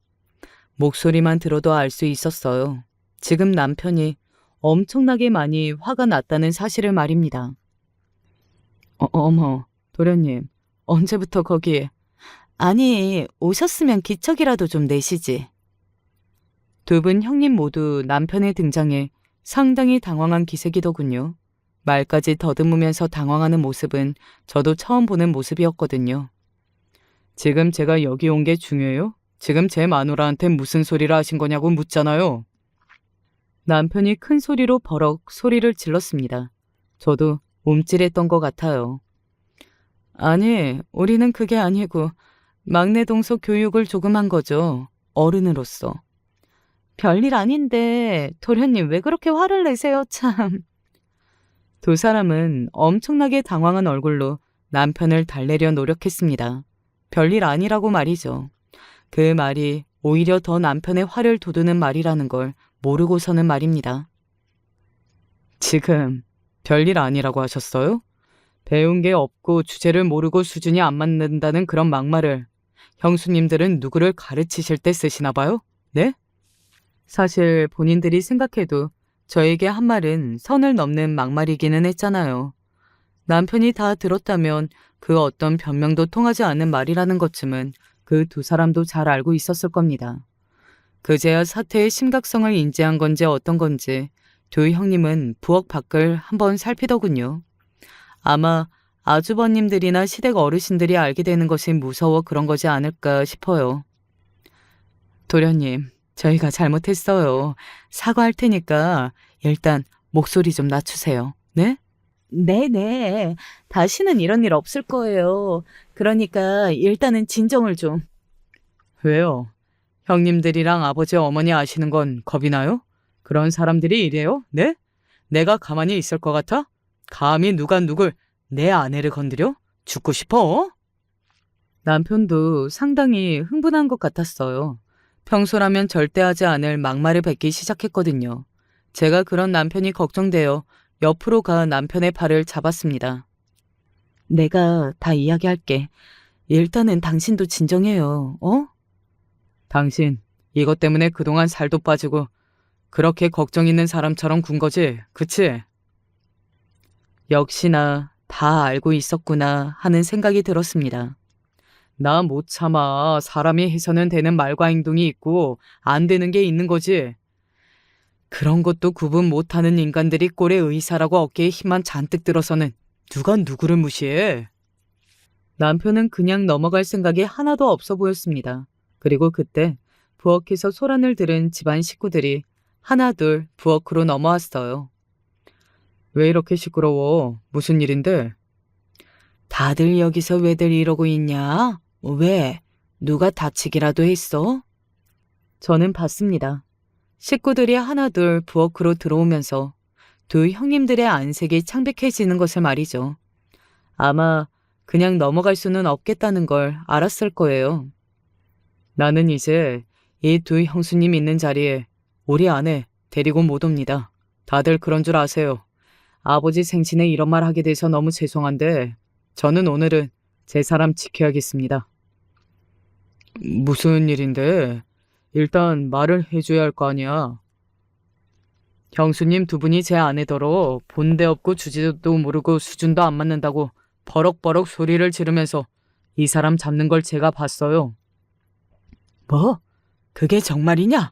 목소리만 들어도 알 수 있었어요. 지금 남편이 엄청나게 많이 화가 났다는 사실을 말입니다. 어머, 도련님, 언제부터 거기에? 아니, 오셨으면 기척이라도 좀 내시지. 두 분 형님 모두 남편의 등장에 상당히 당황한 기색이더군요. 말까지 더듬으면서 당황하는 모습은 저도 처음 보는 모습이었거든요. 지금 제가 여기 온 게 중요해요? 지금 제 마누라한테 무슨 소리를 하신 거냐고 묻잖아요. 남편이 큰 소리로 버럭 소리를 질렀습니다. 저도 움찔했던 것 같아요. 아니, 우리는 그게 아니고 막내 동서 교육을 조금 한 거죠. 어른으로서. 별일 아닌데 도련님 왜 그렇게 화를 내세요, 참. 두 사람은 엄청나게 당황한 얼굴로 남편을 달래려 노력했습니다. 별일 아니라고 말이죠. 그 말이 오히려 더 남편의 화를 돋우는 말이라는 걸 모르고서는 말입니다. 지금 별일 아니라고 하셨어요? 배운 게 없고 주제를 모르고 수준이 안 맞는다는 그런 막말을 형수님들은 누구를 가르치실 때 쓰시나 봐요? 네? 사실 본인들이 생각해도 저에게 한 말은 선을 넘는 막말이기는 했잖아요. 남편이 다 들었다면 그 어떤 변명도 통하지 않는 말이라는 것쯤은 그 두 사람도 잘 알고 있었을 겁니다. 그제야 사태의 심각성을 인지한 건지 어떤 건지 두 형님은 부엌 밖을 한번 살피더군요. 아마 아주버님들이나 시댁 어르신들이 알게 되는 것이 무서워 그런 거지 않을까 싶어요. 도련님, 저희가 잘못했어요. 사과할 테니까 일단 목소리 좀 낮추세요. 네? 네네. 다시는 이런 일 없을 거예요. 그러니까 일단은 진정을 좀. 왜요? 형님들이랑 아버지 어머니 아시는 건 겁이 나요? 그런 사람들이 이래요? 네? 내가 가만히 있을 것 같아? 감히 누가 누굴 내 아내를 건드려? 죽고 싶어? 남편도 상당히 흥분한 것 같았어요. 평소라면 절대 하지 않을 막말을 뱉기 시작했거든요. 제가 그런 남편이 걱정되어 옆으로 가 남편의 팔을 잡았습니다. 내가 다 이야기할게. 일단은 당신도 진정해요. 어? 당신 이것 때문에 그동안 살도 빠지고 그렇게 걱정 있는 사람처럼 군 거지, 그치? 역시나 다 알고 있었구나 하는 생각이 들었습니다. 나 못 참아. 사람이 해서는 되는 말과 행동이 있고 안 되는 게 있는 거지. 그런 것도 구분 못하는 인간들이 꼴의 의사라고 어깨에 힘만 잔뜩 들어서는 누가 누구를 무시해? 남편은 그냥 넘어갈 생각이 하나도 없어 보였습니다. 그리고 그때 부엌에서 소란을 들은 집안 식구들이 하나둘 부엌으로 넘어왔어요. 왜 이렇게 시끄러워? 무슨 일인데? 다들 여기서 왜들 이러고 있냐? 왜? 누가 다치기라도 했어? 저는 봤습니다. 식구들이 하나둘 부엌으로 들어오면서 두 형님들의 안색이 창백해지는 것을 말이죠. 아마 그냥 넘어갈 수는 없겠다는 걸 알았을 거예요. 나는 이제 이 두 형수님 있는 자리에 우리 아내 데리고 못 옵니다. 다들 그런 줄 아세요. 아버지 생신에 이런 말 하게 돼서 너무 죄송한데 저는 오늘은 제 사람 지켜야겠습니다. 무슨 일인데? 일단 말을 해줘야 할 거 아니야. 형수님 두 분이 제 아내더러 본데 없고 주제도 모르고 수준도 안 맞는다고 버럭버럭 소리를 지르면서 이 사람 잡는 걸 제가 봤어요. 뭐? 그게 정말이냐?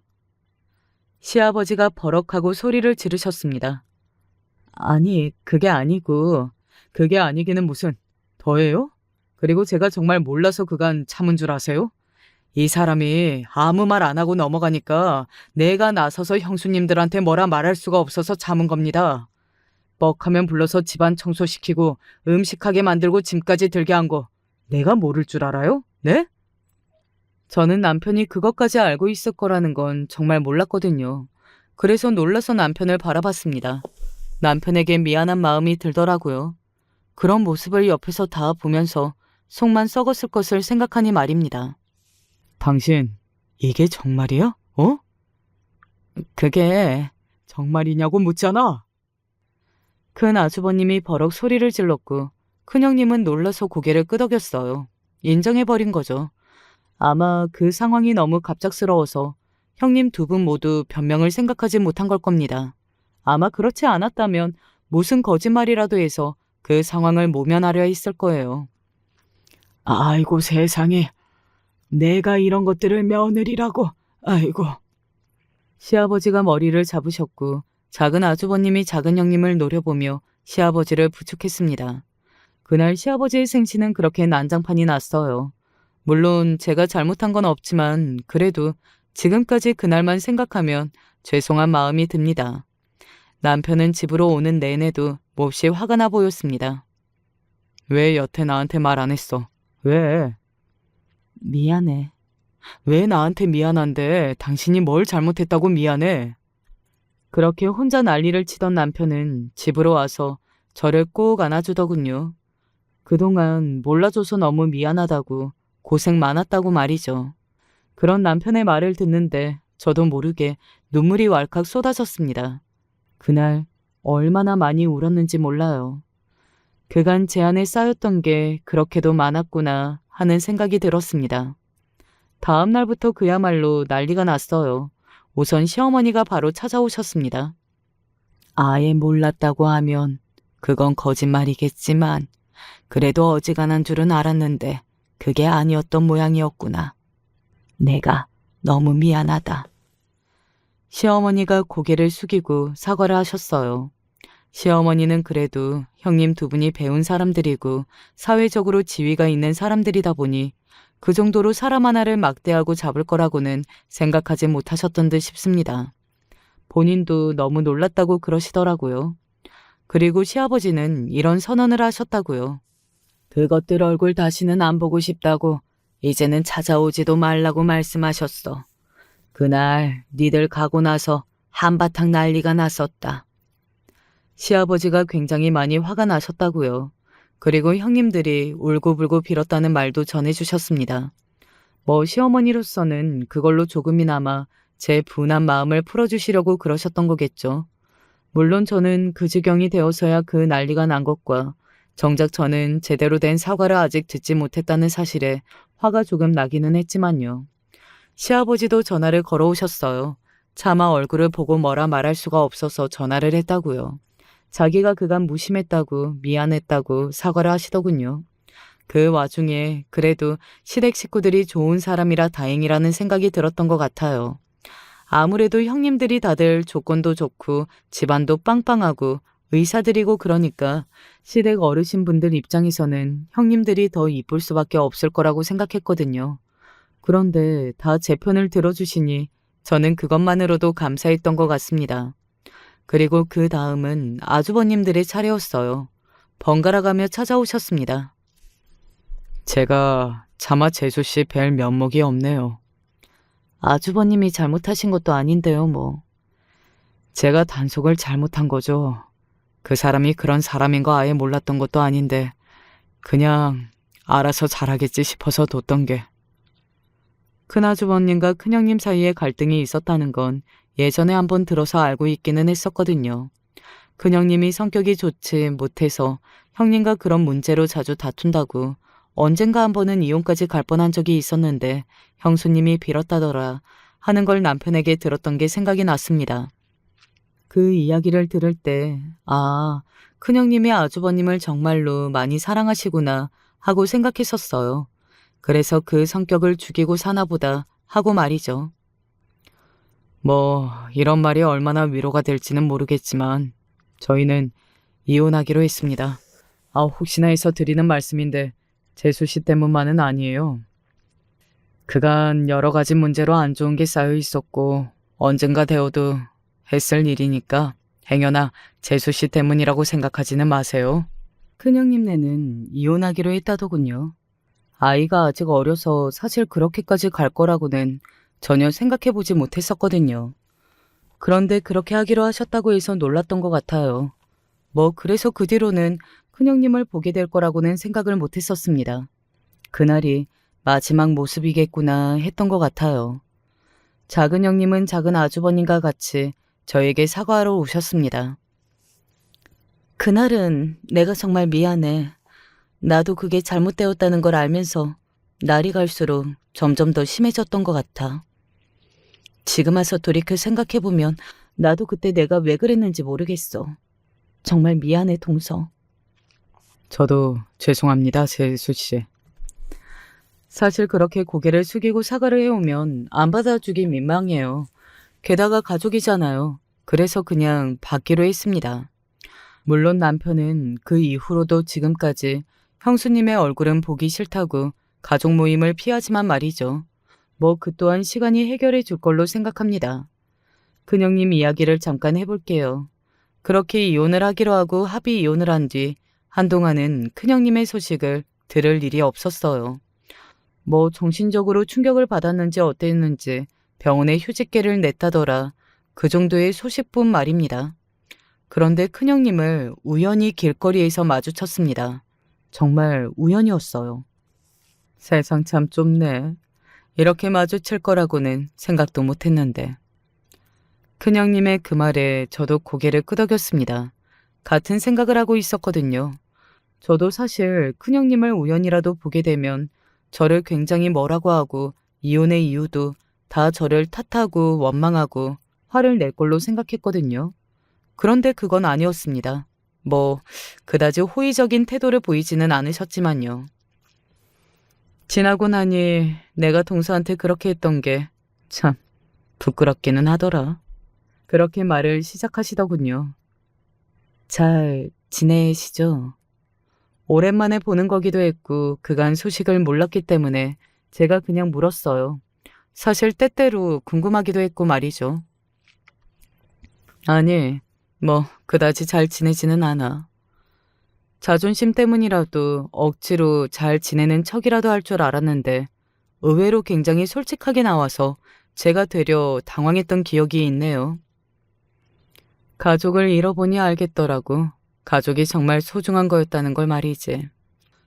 시아버지가 버럭하고 소리를 지르셨습니다. 아니, 그게 아니고, 그게 아니기는 무슨, 더해요? 그리고 제가 정말 몰라서 그간 참은 줄 아세요? 이 사람이 아무 말 안 하고 넘어가니까 내가 나서서 형수님들한테 뭐라 말할 수가 없어서 참은 겁니다. 뻑하면 불러서 집안 청소시키고 음식하게 만들고 짐까지 들게 한 거 내가 모를 줄 알아요? 네? 저는 남편이 그것까지 알고 있을 거라는 건 정말 몰랐거든요. 그래서 놀라서 남편을 바라봤습니다. 남편에게 미안한 마음이 들더라고요. 그런 모습을 옆에서 다 보면서 속만 썩었을 것을 생각하니 말입니다. 당신, 이게 정말이야? 어? 그게 정말이냐고 묻잖아. 큰 아주버님이 버럭 소리를 질렀고 큰형님은 놀라서 고개를 끄덕였어요. 인정해버린 거죠. 아마 그 상황이 너무 갑작스러워서 형님 두 분 모두 변명을 생각하지 못한 걸 겁니다. 아마 그렇지 않았다면 무슨 거짓말이라도 해서 그 상황을 모면하려 했을 거예요. 아이고 세상에. 내가 이런 것들을 며느리라고. 아이고. 시아버지가 머리를 잡으셨고 작은 아주버님이 작은 형님을 노려보며 시아버지를 부축했습니다. 그날 시아버지의 생신은 그렇게 난장판이 났어요. 물론 제가 잘못한 건 없지만 그래도 지금까지 그날만 생각하면 죄송한 마음이 듭니다. 남편은 집으로 오는 내내도 몹시 화가 나 보였습니다. 왜 여태 나한테 말 안 했어? 왜? 미안해. 왜 나한테 미안한데? 당신이 뭘 잘못했다고 미안해? 그렇게 혼자 난리를 치던 남편은 집으로 와서 저를 꼭 안아주더군요. 그동안 몰라줘서 너무 미안하다고 고생 많았다고 말이죠. 그런 남편의 말을 듣는데 저도 모르게 눈물이 왈칵 쏟아졌습니다. 그날 얼마나 많이 울었는지 몰라요. 그간 제 안에 쌓였던 게 그렇게도 많았구나 하는 생각이 들었습니다. 다음 날부터 그야말로 난리가 났어요. 우선 시어머니가 바로 찾아오셨습니다. 아예 몰랐다고 하면 그건 거짓말이겠지만 그래도 어지간한 줄은 알았는데 그게 아니었던 모양이었구나. 내가 너무 미안하다. 시어머니가 고개를 숙이고 사과를 하셨어요. 시어머니는 그래도 형님 두 분이 배운 사람들이고 사회적으로 지위가 있는 사람들이다 보니 그 정도로 사람 하나를 막대하고 잡을 거라고는 생각하지 못하셨던 듯 싶습니다. 본인도 너무 놀랐다고 그러시더라고요. 그리고 시아버지는 이런 선언을 하셨다고요. 그것들 얼굴 다시는 안 보고 싶다고 이제는 찾아오지도 말라고 말씀하셨어. 그날 니들 가고 나서 한바탕 난리가 났었다. 시아버지가 굉장히 많이 화가 나셨다고요. 그리고 형님들이 울고불고 빌었다는 말도 전해주셨습니다. 시어머니로서는 그걸로 조금이나마 제 분한 마음을 풀어주시려고 그러셨던 거겠죠. 물론 저는 그 지경이 되어서야 그 난리가 난 것과 정작 저는 제대로 된 사과를 아직 듣지 못했다는 사실에 화가 조금 나기는 했지만요. 시아버지도 전화를 걸어오셨어요. 차마 얼굴을 보고 뭐라 말할 수가 없어서 전화를 했다고요. 자기가 그간 무심했다고 미안했다고 사과를 하시더군요. 그 와중에 그래도 시댁 식구들이 좋은 사람이라 다행이라는 생각이 들었던 것 같아요. 아무래도 형님들이 다들 조건도 좋고 집안도 빵빵하고 의사들이고 그러니까 시댁 어르신분들 입장에서는 형님들이 더 이쁠 수밖에 없을 거라고 생각했거든요. 그런데 다 제 편을 들어주시니 저는 그것만으로도 감사했던 것 같습니다. 그리고 그 다음은 아주버님들의 차례였어요. 번갈아가며 찾아오셨습니다. 제가 차마 재수씨 뵐 면목이 없네요. 아주버님이 잘못하신 것도 아닌데요, 뭐. 제가 단속을 잘못한 거죠. 그 사람이 그런 사람인 거 아예 몰랐던 것도 아닌데 그냥 알아서 잘하겠지 싶어서 뒀던 게. 큰아주버님과 큰형님 사이에 갈등이 있었다는 건 예전에 한번 들어서 알고 있기는 했었거든요. 큰형님이 성격이 좋지 못해서 형님과 그런 문제로 자주 다툰다고 언젠가 한 번은 이혼까지 갈 뻔한 적이 있었는데 형수님이 빌었다더라 하는 걸 남편에게 들었던 게 생각이 났습니다. 그 이야기를 들을 때 큰형님이 아주버님을 정말로 많이 사랑하시구나 하고 생각했었어요. 그래서 그 성격을 죽이고 사나보다 하고 말이죠. 이런 말이 얼마나 위로가 될지는 모르겠지만 저희는 이혼하기로 했습니다. 혹시나 해서 드리는 말씀인데 재수씨 때문만은 아니에요. 그간 여러 가지 문제로 안 좋은 게 쌓여 있었고 언젠가 되어도 했을 일이니까 행여나 재수씨 때문이라고 생각하지는 마세요. 큰형님네는 이혼하기로 했다더군요. 아이가 아직 어려서 사실 그렇게까지 갈 거라고는 전혀 생각해보지 못했었거든요. 그런데 그렇게 하기로 하셨다고 해서 놀랐던 것 같아요. 그래서 그 뒤로는 큰형님을 보게 될 거라고는 생각을 못했었습니다. 그날이 마지막 모습이겠구나 했던 것 같아요. 작은 형님은 작은 아주버님과 같이 저에게 사과하러 오셨습니다. 그날은 내가 정말 미안해. 나도 그게 잘못되었다는 걸 알면서 날이 갈수록 점점 더 심해졌던 것 같아. 지금 와서 돌이켜 생각해보면 나도 그때 내가 왜 그랬는지 모르겠어. 정말 미안해, 동서. 저도 죄송합니다, 재수씨. 사실 그렇게 고개를 숙이고 사과를 해오면 안 받아주기 민망해요. 게다가 가족이잖아요. 그래서 그냥 받기로 했습니다. 물론 남편은 그 이후로도 지금까지 형수님의 얼굴은 보기 싫다고 가족 모임을 피하지만 말이죠. 그 또한 시간이 해결해 줄 걸로 생각합니다. 큰형님 이야기를 잠깐 해볼게요. 그렇게 이혼을 하기로 하고 합의 이혼을 한 뒤 한동안은 큰형님의 소식을 들을 일이 없었어요. 뭐 정신적으로 충격을 받았는지 어땠는지 병원에 휴직계를 냈다더라. 그 정도의 소식뿐 말입니다. 그런데 큰형님을 우연히 길거리에서 마주쳤습니다. 정말 우연이었어요. 세상 참 좁네. 이렇게 마주칠 거라고는 생각도 못했는데. 큰형님의 그 말에 저도 고개를 끄덕였습니다. 같은 생각을 하고 있었거든요. 저도 사실 큰형님을 우연이라도 보게 되면 저를 굉장히 뭐라고 하고 이혼의 이유도 다 저를 탓하고 원망하고 화를 낼 걸로 생각했거든요. 그런데 그건 아니었습니다. 뭐 그다지 호의적인 태도를 보이지는 않으셨지만요. 지나고 나니 내가 동서한테 그렇게 했던 게 참 부끄럽기는 하더라. 그렇게 말을 시작하시더군요. 잘 지내시죠? 오랜만에 보는 거기도 했고 그간 소식을 몰랐기 때문에 제가 그냥 물었어요. 사실 때때로 궁금하기도 했고 말이죠. 아니, 뭐 그다지 잘 지내지는 않아. 자존심 때문이라도 억지로 잘 지내는 척이라도 할 줄 알았는데 의외로 굉장히 솔직하게 나와서 제가 되려 당황했던 기억이 있네요. 가족을 잃어보니 알겠더라고. 가족이 정말 소중한 거였다는 걸 말이지.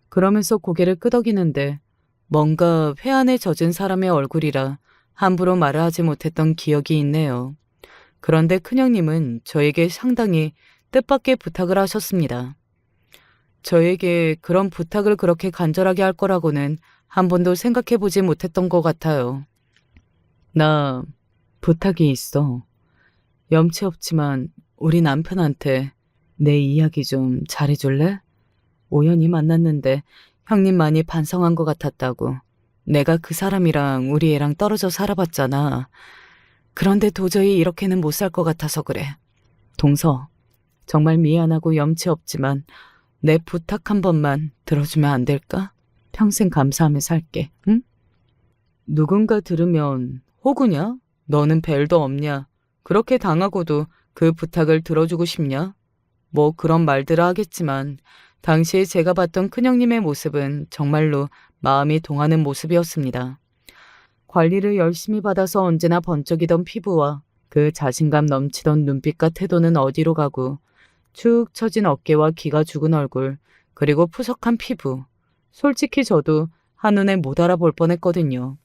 그러면서 고개를 끄덕이는데 뭔가 회한에 젖은 사람의 얼굴이라 함부로 말을 하지 못했던 기억이 있네요. 그런데 큰형님은 저에게 상당히 뜻밖의 부탁을 하셨습니다. 저에게 그런 부탁을 그렇게 간절하게 할 거라고는 한 번도 생각해 보지 못했던 것 같아요. 나 부탁이 있어. 염치 없지만 우리 남편한테 내 이야기 좀 잘해줄래? 우연히 만났는데 형님 많이 반성한 것 같았다고. 내가 그 사람이랑 우리 애랑 떨어져 살아봤잖아. 그런데 도저히 이렇게는 못 살 것 같아서 그래. 동서, 정말 미안하고 염치 없지만 내 부탁 한 번만 들어주면 안 될까? 평생 감사하며 살게, 응? 누군가 들으면 호구냐? 너는 벨도 없냐? 그렇게 당하고도 그 부탁을 들어주고 싶냐? 뭐 그런 말들을 하겠지만 당시에 제가 봤던 큰형님의 모습은 정말로 마음이 동하는 모습이었습니다. 관리를 열심히 받아서 언제나 번쩍이던 피부와 그 자신감 넘치던 눈빛과 태도는 어디로 가고 축 처진 어깨와 기가 죽은 얼굴 그리고 푸석한 피부. 솔직히 저도 한눈에 못 알아볼 뻔했거든요.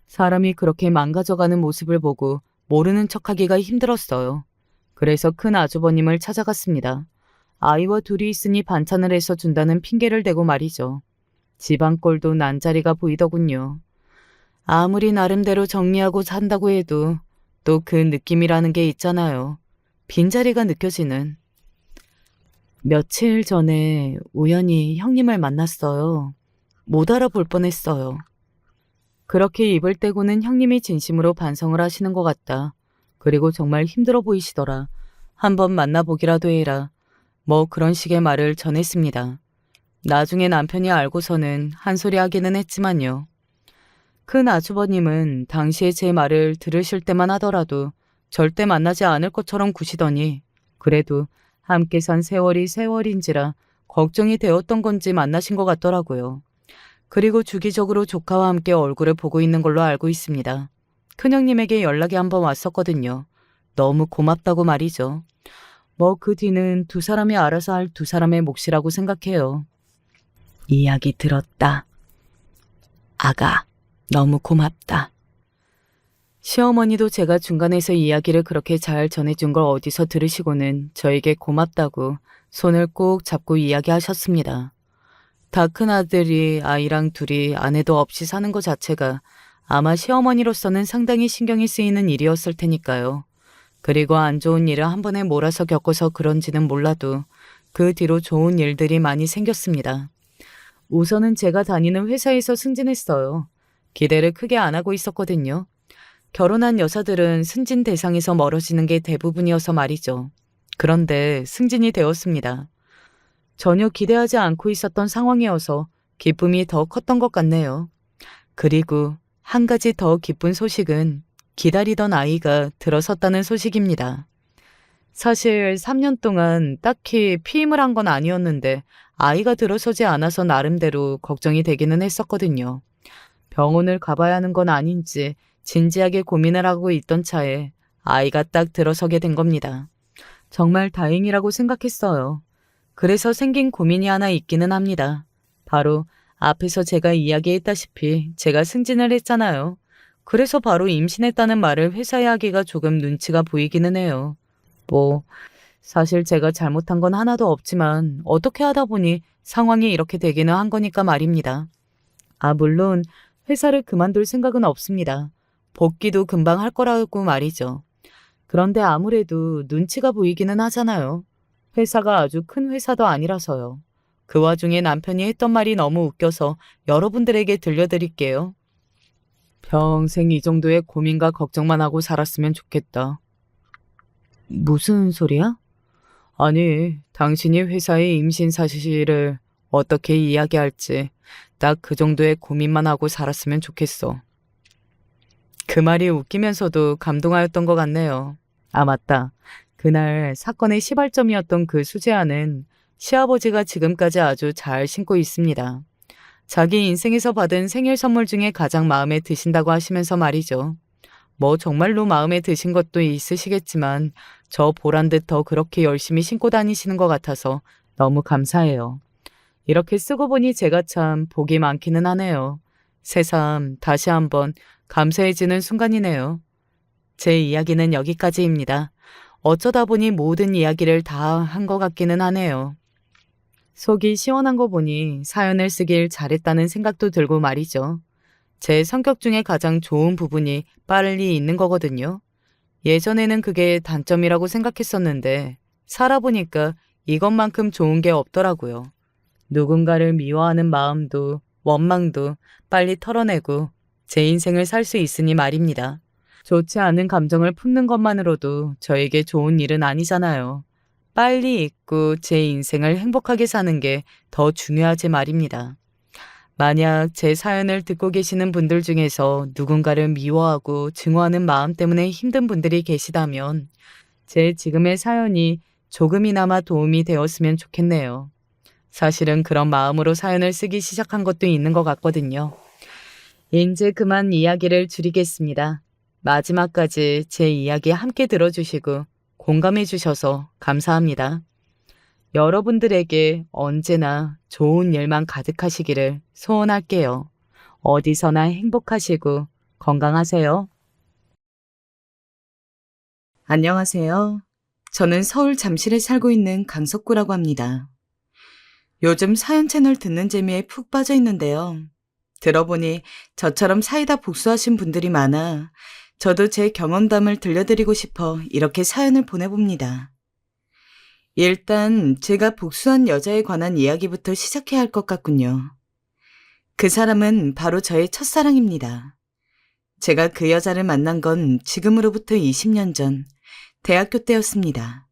사람이 그렇게 망가져가는 모습을 보고 모르는 척하기가 힘들었어요. 그래서 큰 아주버님을 찾아갔습니다. 아이와 둘이 있으니 반찬을 해서 준다는 핑계를 대고 말이죠. 집안 꼴도 난자리가 보이더군요. 아무리 나름대로 정리하고 산다고 해도 또 그 느낌이라는 게 있잖아요. 빈자리가 느껴지는. 며칠 전에 우연히 형님을 만났어요. 못 알아볼 뻔했어요. 그렇게 입을 떼고는 형님이 진심으로 반성을 하시는 것 같다. 그리고 정말 힘들어 보이시더라. 한번 만나보기라도 해라. 뭐 그런 식의 말을 전했습니다. 나중에 남편이 알고서는 한 소리 하기는 했지만요. 큰 아주버님은 당시에 제 말을 들으실 때만 하더라도 절대 만나지 않을 것처럼 구시더니 그래도 함께 산 세월이 세월인지라 걱정이 되었던 건지 만나신 것 같더라고요. 그리고 주기적으로 조카와 함께 얼굴을 보고 있는 걸로 알고 있습니다. 큰형님에게 연락이 한번 왔었거든요. 너무 고맙다고 말이죠. 뭐 그 뒤는 두 사람이 알아서 할 두 사람의 몫이라고 생각해요. 이야기 들었다. 아가, 너무 고맙다. 시어머니도 제가 중간에서 이야기를 그렇게 잘 전해준 걸 어디서 들으시고는 저에게 고맙다고 손을 꼭 잡고 이야기하셨습니다. 다 큰아들이 아이랑 둘이 아내도 없이 사는 것 자체가 아마 시어머니로서는 상당히 신경이 쓰이는 일이었을 테니까요. 그리고 안 좋은 일을 한 번에 몰아서 겪어서 그런지는 몰라도 그 뒤로 좋은 일들이 많이 생겼습니다. 우선은 제가 다니는 회사에서 승진했어요. 기대를 크게 안 하고 있었거든요. 결혼한 여자들은 승진 대상에서 멀어지는 게 대부분이어서 말이죠. 그런데 승진이 되었습니다. 전혀 기대하지 않고 있었던 상황이어서 기쁨이 더 컸던 것 같네요. 그리고 한 가지 더 기쁜 소식은 기다리던 아이가 들어섰다는 소식입니다. 사실 3년 동안 딱히 피임을 한 건 아니었는데 아이가 들어서지 않아서 나름대로 걱정이 되기는 했었거든요. 병원을 가봐야 하는 건 아닌지 진지하게 고민을 하고 있던 차에 아이가 딱 들어서게 된 겁니다. 정말 다행이라고 생각했어요. 그래서 생긴 고민이 하나 있기는 합니다. 바로 앞에서 제가 이야기했다시피 제가 승진을 했잖아요. 그래서 바로 임신했다는 말을 회사에 하기가 조금 눈치가 보이기는 해요. 뭐 사실 제가 잘못한 건 하나도 없지만 어떻게 하다 보니 상황이 이렇게 되기는 한 거니까 말입니다. 물론 회사를 그만둘 생각은 없습니다. 복귀도 금방 할 거라고 말이죠. 그런데 아무래도 눈치가 보이기는 하잖아요. 회사가 아주 큰 회사도 아니라서요. 그 와중에 남편이 했던 말이 너무 웃겨서 여러분들에게 들려드릴게요. 평생 이 정도의 고민과 걱정만 하고 살았으면 좋겠다. 무슨 소리야? 아니, 당신이 회사의 임신 사실을 어떻게 이야기할지 딱 그 정도의 고민만 하고 살았으면 좋겠어. 그 말이 웃기면서도 감동하였던 것 같네요. 맞다. 그날 사건의 시발점이었던 그 수제화는 시아버지가 지금까지 아주 잘 신고 있습니다. 자기 인생에서 받은 생일 선물 중에 가장 마음에 드신다고 하시면서 말이죠. 뭐 정말로 마음에 드신 것도 있으시겠지만 저 보란 듯 더 그렇게 열심히 신고 다니시는 것 같아서 너무 감사해요. 이렇게 쓰고 보니 제가 참 복이 많기는 하네요. 새삼 다시 한번 감사해지는 순간이네요. 제 이야기는 여기까지입니다. 어쩌다 보니 모든 이야기를 다 한 것 같기는 하네요. 속이 시원한 거 보니 사연을 쓰길 잘했다는 생각도 들고 말이죠. 제 성격 중에 가장 좋은 부분이 빨리 있는 거거든요. 예전에는 그게 단점이라고 생각했었는데 살아보니까 이것만큼 좋은 게 없더라고요. 누군가를 미워하는 마음도 원망도 빨리 털어내고 제 인생을 살 수 있으니 말입니다. 좋지 않은 감정을 품는 것만으로도 저에게 좋은 일은 아니잖아요. 빨리 잊고 제 인생을 행복하게 사는 게 더 중요하지 말입니다. 만약 제 사연을 듣고 계시는 분들 중에서 누군가를 미워하고 증오하는 마음 때문에 힘든 분들이 계시다면 제 지금의 사연이 조금이나마 도움이 되었으면 좋겠네요. 사실은 그런 마음으로 사연을 쓰기 시작한 것도 있는 것 같거든요. 이제 그만 이야기를 줄이겠습니다. 마지막까지 제 이야기 함께 들어주시고 공감해 주셔서 감사합니다. 여러분들에게 언제나 좋은 일만 가득하시기를 소원할게요. 어디서나 행복하시고 건강하세요. 안녕하세요. 저는 서울 잠실에 살고 있는 강석구라고 합니다. 요즘 사연 채널 듣는 재미에 푹 빠져 있는데요. 들어보니 저처럼 사이다 복수하신 분들이 많아 저도 제 경험담을 들려드리고 싶어 이렇게 사연을 보내봅니다. 일단 제가 복수한 여자에 관한 이야기부터 시작해야 할 것 같군요. 그 사람은 바로 저의 첫사랑입니다. 제가 그 여자를 만난 건 지금으로부터 20년 전 대학교 때였습니다.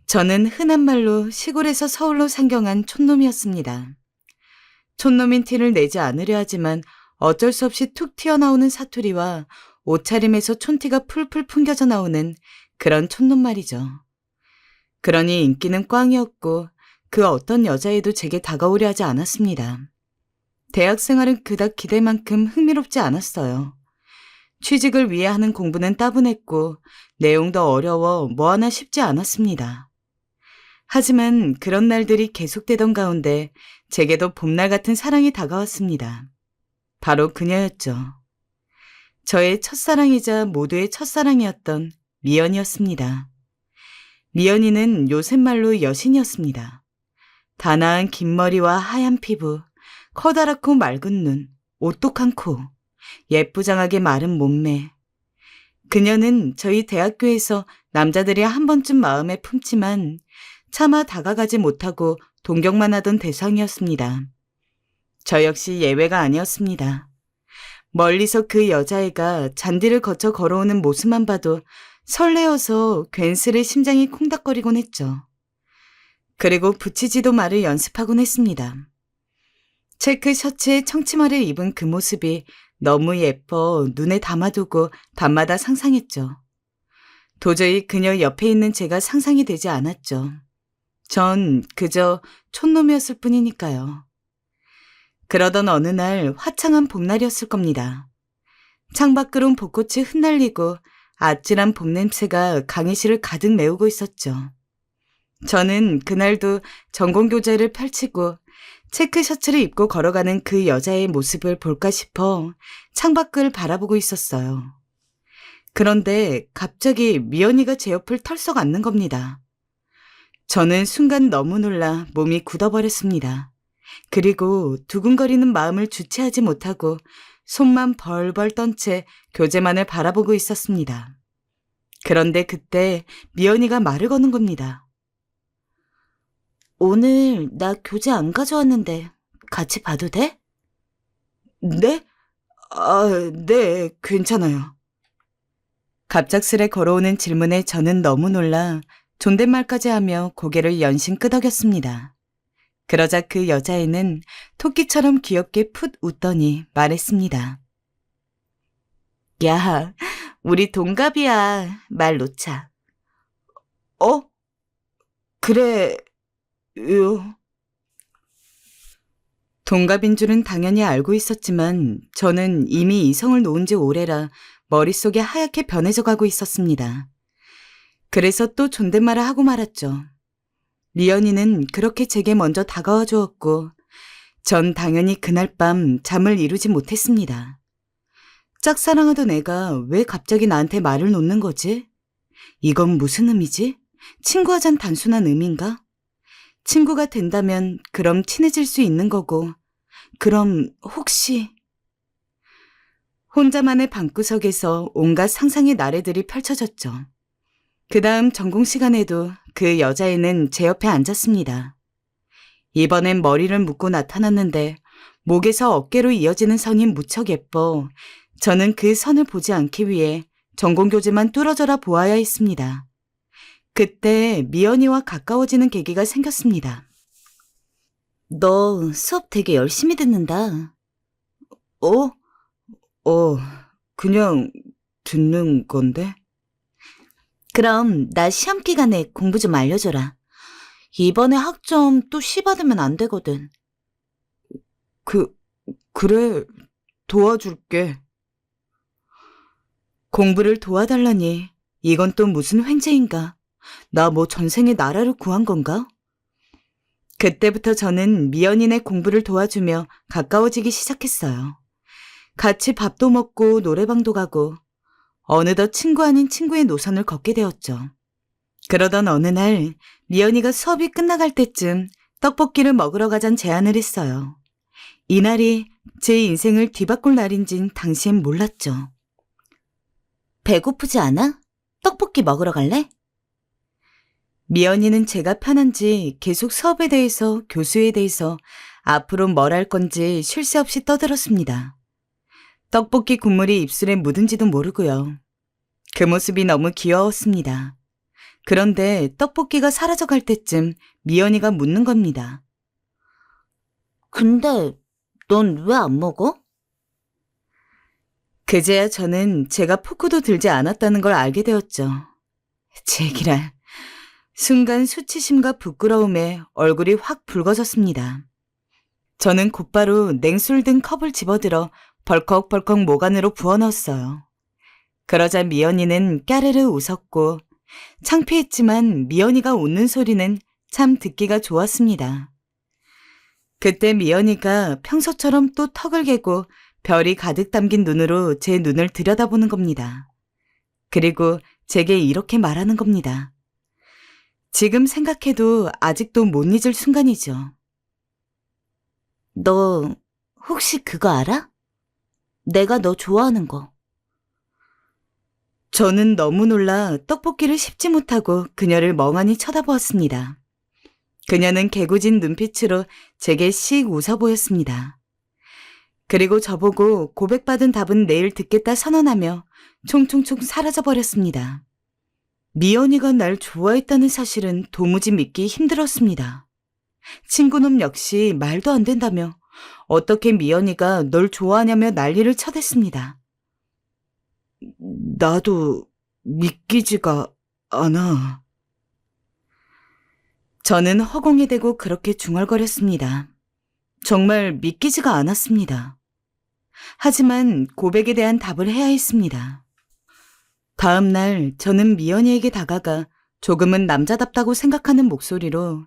저는 흔한 말로 시골에서 서울로 상경한 촌놈이었습니다. 촌놈인 티를 내지 않으려 하지만 어쩔 수 없이 툭 튀어나오는 사투리와 옷차림에서 촌티가 풀풀 풍겨져 나오는 그런 촌놈 말이죠. 그러니 인기는 꽝이었고 그 어떤 여자애도 제게 다가오려 하지 않았습니다. 대학 생활은 그닥 기대만큼 흥미롭지 않았어요. 취직을 위해 하는 공부는 따분했고 내용도 어려워 뭐 하나 쉽지 않았습니다. 하지만 그런 날들이 계속되던 가운데 제게도 봄날 같은 사랑이 다가왔습니다. 바로 그녀였죠. 저의 첫사랑이자 모두의 첫사랑이었던 미연이었습니다. 미연이는 요새 말로 여신이었습니다. 단아한 긴 머리와 하얀 피부, 커다랗고 맑은 눈, 오똑한 코, 예쁘장하게 마른 몸매. 그녀는 저희 대학교에서 남자들이 한 번쯤 마음에 품지만 차마 다가가지 못하고 동경만 하던 대상이었습니다. 저 역시 예외가 아니었습니다. 멀리서 그 여자애가 잔디를 거쳐 걸어오는 모습만 봐도 설레어서 괜스레 심장이 콩닥거리곤 했죠. 그리고 붙이지도 말을 연습하곤 했습니다. 체크 셔츠에 청치마를 입은 그 모습이 너무 예뻐 눈에 담아두고 밤마다 상상했죠. 도저히 그녀 옆에 있는 제가 상상이 되지 않았죠. 전 그저 촌놈이었을 뿐이니까요. 그러던 어느 날 화창한 봄날이었을 겁니다. 창밖으론 벚꽃이 흩날리고 아찔한 봄 냄새가 강의실을 가득 메우고 있었죠. 저는 그날도 전공교재를 펼치고 체크 셔츠를 입고 걸어가는 그 여자의 모습을 볼까 싶어 창밖을 바라보고 있었어요. 그런데 갑자기 미연이가 제 옆을 털썩 앉는 겁니다. 저는 순간 너무 놀라 몸이 굳어버렸습니다. 그리고 두근거리는 마음을 주체하지 못하고 손만 벌벌 떤 채 교재만을 바라보고 있었습니다. 그런데 그때 미연이가 말을 거는 겁니다. 오늘 나 교재 안 가져왔는데 같이 봐도 돼? 네? 네, 괜찮아요. 갑작스레 걸어오는 질문에 저는 너무 놀라 존댓말까지 하며 고개를 연신 끄덕였습니다. 그러자 그 여자애는 토끼처럼 귀엽게 풋 웃더니 말했습니다. 야, 우리 동갑이야. 말 놓자. 그래요. 동갑인 줄은 당연히 알고 있었지만 저는 이미 이성을 놓은 지 오래라 머릿속이 하얗게 변해져 가고 있었습니다. 그래서 또 존댓말을 하고 말았죠. 미연이는 그렇게 제게 먼저 다가와 주었고 전 당연히 그날 밤 잠을 이루지 못했습니다. 짝사랑하던 애가 왜 갑자기 나한테 말을 놓는 거지? 이건 무슨 의미지? 친구하잔 단순한 의미인가? 친구가 된다면 그럼 친해질 수 있는 거고 그럼 혹시... 혼자만의 방구석에서 온갖 상상의 나래들이 펼쳐졌죠. 그 다음 전공 시간에도 그 여자애는 제 옆에 앉았습니다. 이번엔 머리를 묶고 나타났는데 목에서 어깨로 이어지는 선이 무척 예뻐 저는 그 선을 보지 않기 위해 전공교재만 뚫어져라 보아야 했습니다. 그때 미연이와 가까워지는 계기가 생겼습니다. 너 수업 되게 열심히 듣는다. 그냥 듣는 건데? 그럼 나 시험 기간에 공부 좀 알려줘라. 이번에 학점 또 C 받으면 안 되거든. 그래, 도와줄게. 공부를 도와달라니 이건 또 무슨 횡재인가? 나 뭐 전생에 나라를 구한 건가? 그때부터 저는 미연이네 공부를 도와주며 가까워지기 시작했어요. 같이 밥도 먹고 노래방도 가고 어느덧 친구 아닌 친구의 노선을 걷게 되었죠. 그러던 어느 날 미연이가 수업이 끝나갈 때쯤 떡볶이를 먹으러 가잔 제안을 했어요. 이날이 제 인생을 뒤바꿀 날인진 당시엔 몰랐죠. 배고프지 않아? 떡볶이 먹으러 갈래? 미연이는 제가 편한지 계속 수업에 대해서 교수에 대해서 앞으로 뭘 할 건지 쉴 새 없이 떠들었습니다. 떡볶이 국물이 입술에 묻은지도 모르고요. 그 모습이 너무 귀여웠습니다. 그런데 떡볶이가 사라져갈 때쯤 미연이가 묻는 겁니다. 근데 넌 왜 안 먹어? 그제야 저는 제가 포크도 들지 않았다는 걸 알게 되었죠. 제기랄. 순간 수치심과 부끄러움에 얼굴이 확 붉어졌습니다. 저는 곧바로 냉술 든 컵을 집어들어 벌컥벌컥 목 안으로 부어넣었어요. 그러자 미연이는 까르르 웃었고 창피했지만 미연이가 웃는 소리는 참 듣기가 좋았습니다. 그때 미연이가 평소처럼 또 턱을 개고 별이 가득 담긴 눈으로 제 눈을 들여다보는 겁니다. 그리고 제게 이렇게 말하는 겁니다. 지금 생각해도 아직도 못 잊을 순간이죠. 너 혹시 그거 알아? 내가 너 좋아하는 거. 저는 너무 놀라 떡볶이를 씹지 못하고 그녀를 멍하니 쳐다보았습니다. 그녀는 개구진 눈빛으로 제게 씩 웃어 보였습니다. 그리고 저보고 고백받은 답은 내일 듣겠다 선언하며 총총총 사라져버렸습니다. 미연이가 날 좋아했다는 사실은 도무지 믿기 힘들었습니다. 친구놈 역시 말도 안 된다며 어떻게 미연이가 널 좋아하냐며 난리를 쳐댔습니다. 나도 믿기지가 않아. 저는 허공에 대고 그렇게 중얼거렸습니다. 정말 믿기지가 않았습니다. 하지만 고백에 대한 답을 해야 했습니다. 다음 날 저는 미연이에게 다가가 조금은 남자답다고 생각하는 목소리로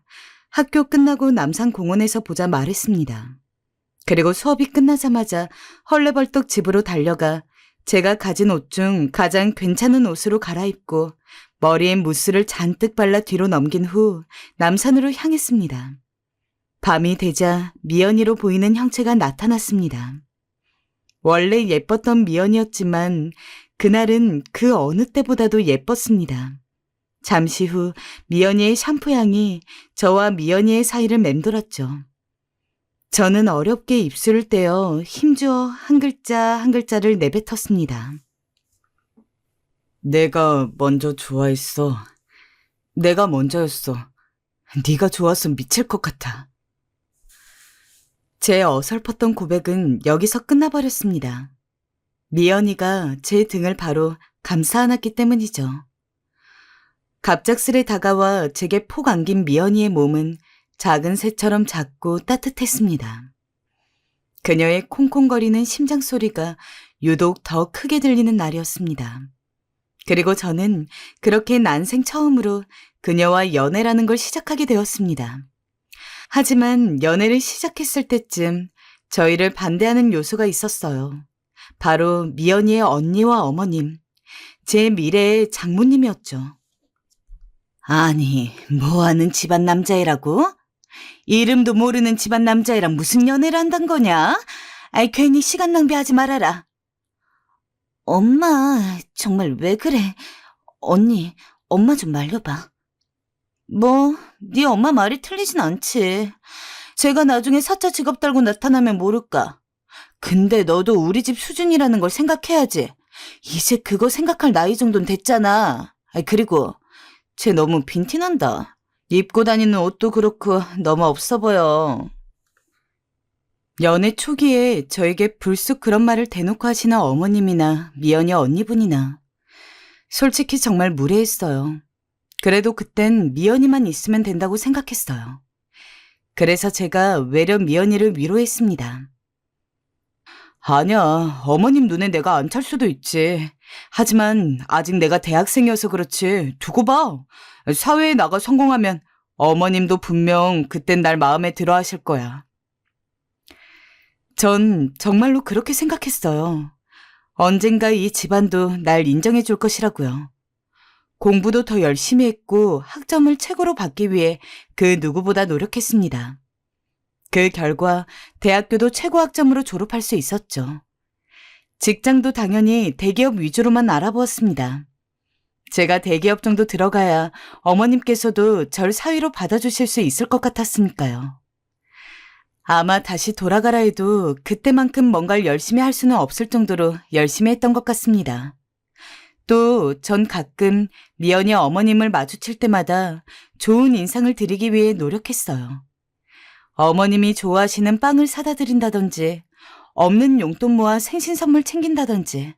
학교 끝나고 남산공원에서 보자 말했습니다. 그리고 수업이 끝나자마자 헐레벌떡 집으로 달려가 제가 가진 옷 중 가장 괜찮은 옷으로 갈아입고 머리에 무스를 잔뜩 발라 뒤로 넘긴 후 남산으로 향했습니다. 밤이 되자 미연이로 보이는 형체가 나타났습니다. 원래 예뻤던 미연이었지만 그날은 그 어느 때보다도 예뻤습니다. 잠시 후 미연이의 샴푸 향이 저와 미연이의 사이를 맴돌았죠. 저는 어렵게 입술을 떼어 힘주어 한 글자 한 글자를 내뱉었습니다. 내가 먼저 좋아했어. 내가 먼저였어. 네가 좋아서 미칠 것 같아. 제 어설펐던 고백은 여기서 끝나버렸습니다. 미연이가 제 등을 바로 감싸 안았기 때문이죠. 갑작스레 다가와 제게 폭 안긴 미연이의 몸은 작은 새처럼 작고 따뜻했습니다. 그녀의 콩콩거리는 심장 소리가 유독 더 크게 들리는 날이었습니다. 그리고 저는 그렇게 난생 처음으로 그녀와 연애라는 걸 시작하게 되었습니다. 하지만 연애를 시작했을 때쯤 저희를 반대하는 요소가 있었어요. 바로 미연이의 언니와 어머님, 제 미래의 장모님이었죠. 아니, 뭐하는 집안 남자애라고? 이름도 모르는 집안 남자애랑 무슨 연애를 한단 거냐? 아이, 괜히 시간 낭비하지 말아라. 엄마, 정말 왜 그래? 언니, 엄마 좀 말려봐. 뭐, 네 엄마 말이 틀리진 않지. 제가 나중에 사차 직업 달고 나타나면 모를까. 근데 너도 우리 집 수준이라는 걸 생각해야지. 이제 그거 생각할 나이 정도는 됐잖아. 그리고 쟤 너무 빈티난다. 입고 다니는 옷도 그렇고 너무 없어 보여. 연애 초기에 저에게 불쑥 그런 말을 대놓고 하시는 어머님이나 미연이 언니분이나 솔직히 정말 무례했어요. 그래도 그땐 미연이만 있으면 된다고 생각했어요. 그래서 제가 외려 미연이를 위로했습니다. 아니야, 어머님 눈에 내가 안 찰 수도 있지. 하지만 아직 내가 대학생이어서 그렇지. 두고 봐. 사회에 나가 성공하면 어머님도 분명 그땐 날 마음에 들어 하실 거야. 전 정말로 그렇게 생각했어요. 언젠가 이 집안도 날 인정해 줄 것이라고요. 공부도 더 열심히 했고 학점을 최고로 받기 위해 그 누구보다 노력했습니다. 그 결과 대학교도 최고 학점으로 졸업할 수 있었죠. 직장도 당연히 대기업 위주로만 알아보았습니다. 제가 대기업 정도 들어가야 어머님께서도 절 사위로 받아주실 수 있을 것 같았으니까요. 아마 다시 돌아가라 해도 그때만큼 뭔가를 열심히 할 수는 없을 정도로 열심히 했던 것 같습니다. 또 전 가끔 미연이 어머님을 마주칠 때마다 좋은 인상을 드리기 위해 노력했어요. 어머님이 좋아하시는 빵을 사다 드린다든지 없는 용돈 모아 생신 선물 챙긴다든지.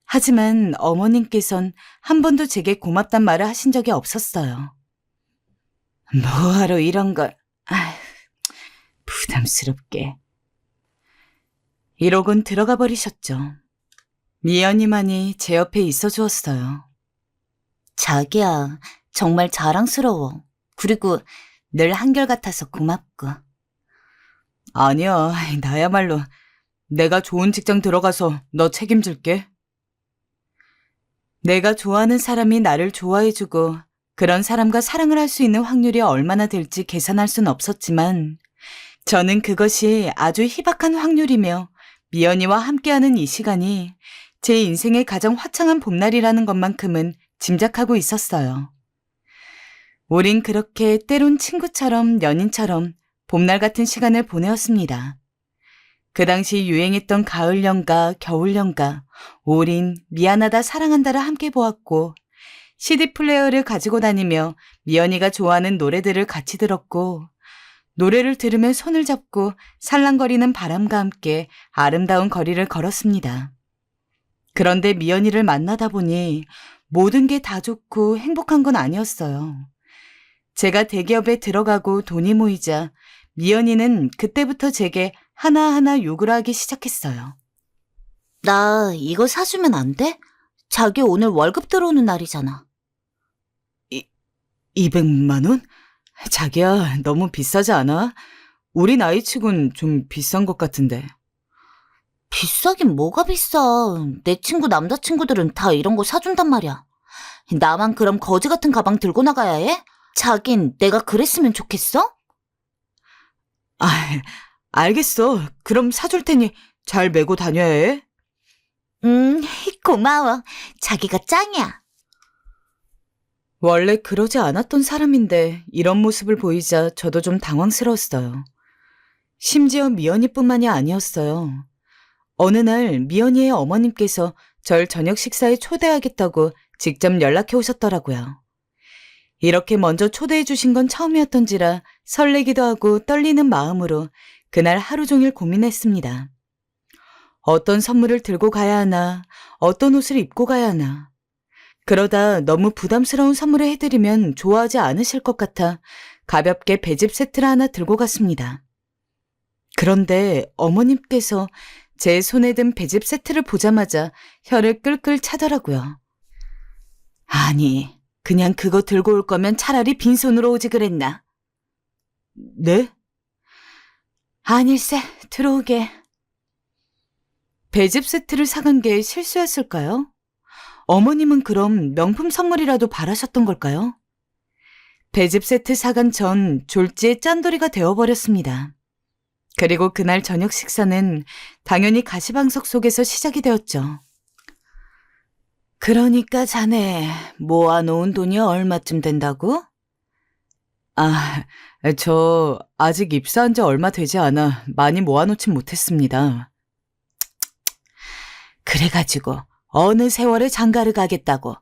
하지만 어머님께선 한 번도 제게 고맙단 말을 하신 적이 없었어요. 뭐하러 이런 걸... 아휴, 부담스럽게. 이러곤 들어가 버리셨죠. 미연이만이 제 옆에 있어 주었어요. 자기야, 정말 자랑스러워. 그리고 늘 한결같아서 고맙고. 아니야, 나야말로 내가 좋은 직장 들어가서 너 책임질게. 내가 좋아하는 사람이 나를 좋아해주고 그런 사람과 사랑을 할 수 있는 확률이 얼마나 될지 계산할 순 없었지만 저는 그것이 아주 희박한 확률이며 미연이와 함께하는 이 시간이 제 인생의 가장 화창한 봄날이라는 것만큼은 짐작하고 있었어요. 우린 그렇게 때론 친구처럼 연인처럼 봄날 같은 시간을 보내었습니다. 그 당시 유행했던 가을연가, 겨울연가, 올인, 미안하다, 사랑한다를 함께 보았고 CD 플레이어를 가지고 다니며 미연이가 좋아하는 노래들을 같이 들었고 노래를 들으며 손을 잡고 살랑거리는 바람과 함께 아름다운 거리를 걸었습니다. 그런데 미연이를 만나다 보니 모든 게 다 좋고 행복한 건 아니었어요. 제가 대기업에 들어가고 돈이 모이자 미연이는 그때부터 제게 하나하나 요구를 하기 시작했어요. 나 이거 사주면 안 돼? 자기 오늘 월급 들어오는 날이잖아. 200만 원? 자기야, 너무 비싸지 않아? 우리 나이치곤 좀 비싼 것 같은데. 비싸긴 뭐가 비싸. 내 친구 남자친구들은 다 이런 거 사준단 말이야. 나만 그럼 거지 같은 가방 들고 나가야 해? 자긴 내가 그랬으면 좋겠어? 아, 알겠어. 그럼 사줄 테니 잘 메고 다녀야 해. 고마워. 자기가 짱이야. 원래 그러지 않았던 사람인데 이런 모습을 보이자 저도 좀 당황스러웠어요. 심지어 미연이뿐만이 아니었어요. 어느 날 미연이의 어머님께서 절 저녁 식사에 초대하겠다고 직접 연락해 오셨더라고요. 이렇게 먼저 초대해 주신 건 처음이었던지라 설레기도 하고 떨리는 마음으로 그날 하루 종일 고민했습니다. 어떤 선물을 들고 가야 하나, 어떤 옷을 입고 가야 하나. 그러다 너무 부담스러운 선물을 해드리면 좋아하지 않으실 것 같아 가볍게 배즙 세트를 하나 들고 갔습니다. 그런데 어머님께서 제 손에 든 배즙 세트를 보자마자 혀를 끌끌 차더라고요. 아니, 그냥 그거 들고 올 거면 차라리 빈손으로 오지 그랬나? 네? 아닐세, 들어오게. 배즙 세트를 사간 게 실수였을까요? 어머님은 그럼 명품 선물이라도 바라셨던 걸까요? 배즙 세트 사간 전 졸지의 짠돌이가 되어버렸습니다. 그리고 그날 저녁 식사는 당연히 가시방석 속에서 시작이 되었죠. 그러니까 자네 모아놓은 돈이 얼마쯤 된다고? 아, 저 아직 입사한 지 얼마 되지 않아 많이 모아놓진 못했습니다. 그래가지고 어느 세월에 장가를 가겠다고.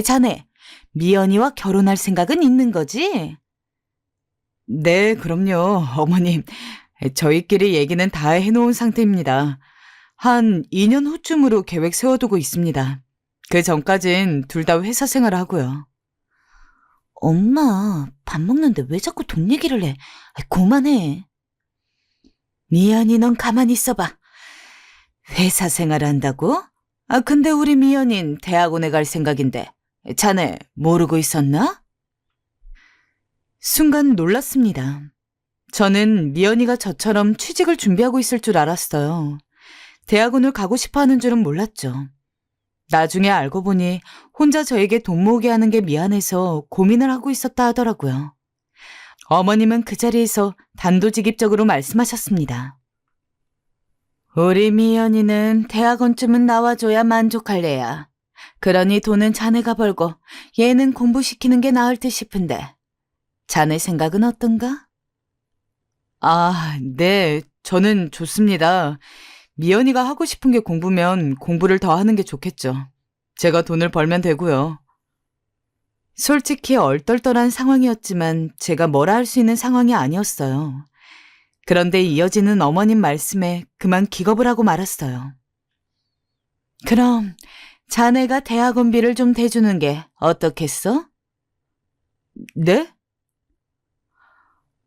자네 미연이와 결혼할 생각은 있는 거지? 네, 그럼요, 어머님. 저희끼리 얘기는 다 해놓은 상태입니다. 한 2년 후쯤으로 계획 세워두고 있습니다. 그 전까진 둘 다 회사 생활을 하고요. 엄마, 밥 먹는데 왜 자꾸 돈 얘기를 해? 그만해. 미연이 넌 가만히 있어봐. 회사 생활을 한다고? 근데 우리 미연인 대학원에 갈 생각인데 자네 모르고 있었나? 순간 놀랐습니다. 저는 미연이가 저처럼 취직을 준비하고 있을 줄 알았어요. 대학원을 가고 싶어 하는 줄은 몰랐죠. 나중에 알고 보니 혼자 저에게 돈 모으게 하는 게 미안해서 고민을 하고 있었다 하더라고요. 어머님은 그 자리에서 단도직입적으로 말씀하셨습니다. 우리 미연이는 대학원쯤은 나와줘야 만족할 애야. 그러니 돈은 자네가 벌고 얘는 공부시키는 게 나을 듯 싶은데 자네 생각은 어떤가? 네, 저는 좋습니다. 미연이가 하고 싶은 게 공부면 공부를 더 하는 게 좋겠죠. 제가 돈을 벌면 되고요. 솔직히 얼떨떨한 상황이었지만 제가 뭐라 할 수 있는 상황이 아니었어요. 그런데 이어지는 어머님 말씀에 그만 기겁을 하고 말았어요. 그럼 자네가 대학원비를 좀 대주는 게 어떻겠어? 네?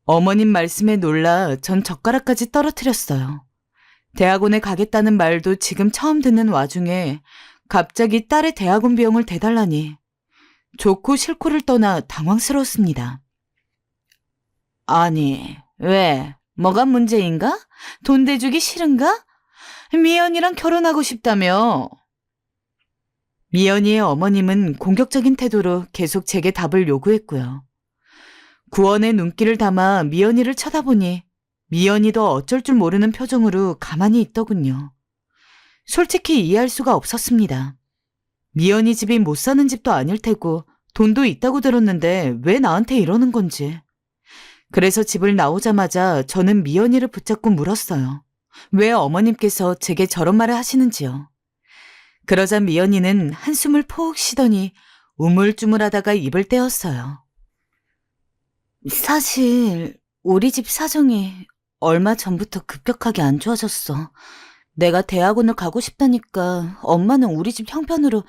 어머님 말씀에 놀라 전 젓가락까지 떨어뜨렸어요. 대학원에 가겠다는 말도 지금 처음 듣는 와중에 갑자기 딸의 대학원 비용을 대달라니 좋고 싫고를 떠나 당황스러웠습니다. 아니, 왜? 뭐가 문제인가? 돈 대주기 싫은가? 미연이랑 결혼하고 싶다며. 미연이의 어머님은 공격적인 태도로 계속 제게 답을 요구했고요. 구원의 눈길을 담아 미연이를 쳐다보니 미연이도 어쩔 줄 모르는 표정으로 가만히 있더군요. 솔직히 이해할 수가 없었습니다. 미연이 집이 못 사는 집도 아닐 테고 돈도 있다고 들었는데 왜 나한테 이러는 건지. 그래서 집을 나오자마자 저는 미연이를 붙잡고 물었어요. 왜 어머님께서 제게 저런 말을 하시는지요. 그러자 미연이는 한숨을 푹 쉬더니 우물쭈물하다가 입을 떼었어요. 사실 우리 집 사정이 얼마 전부터 급격하게 안 좋아졌어. 내가 대학원을 가고 싶다니까 엄마는 우리 집 형편으로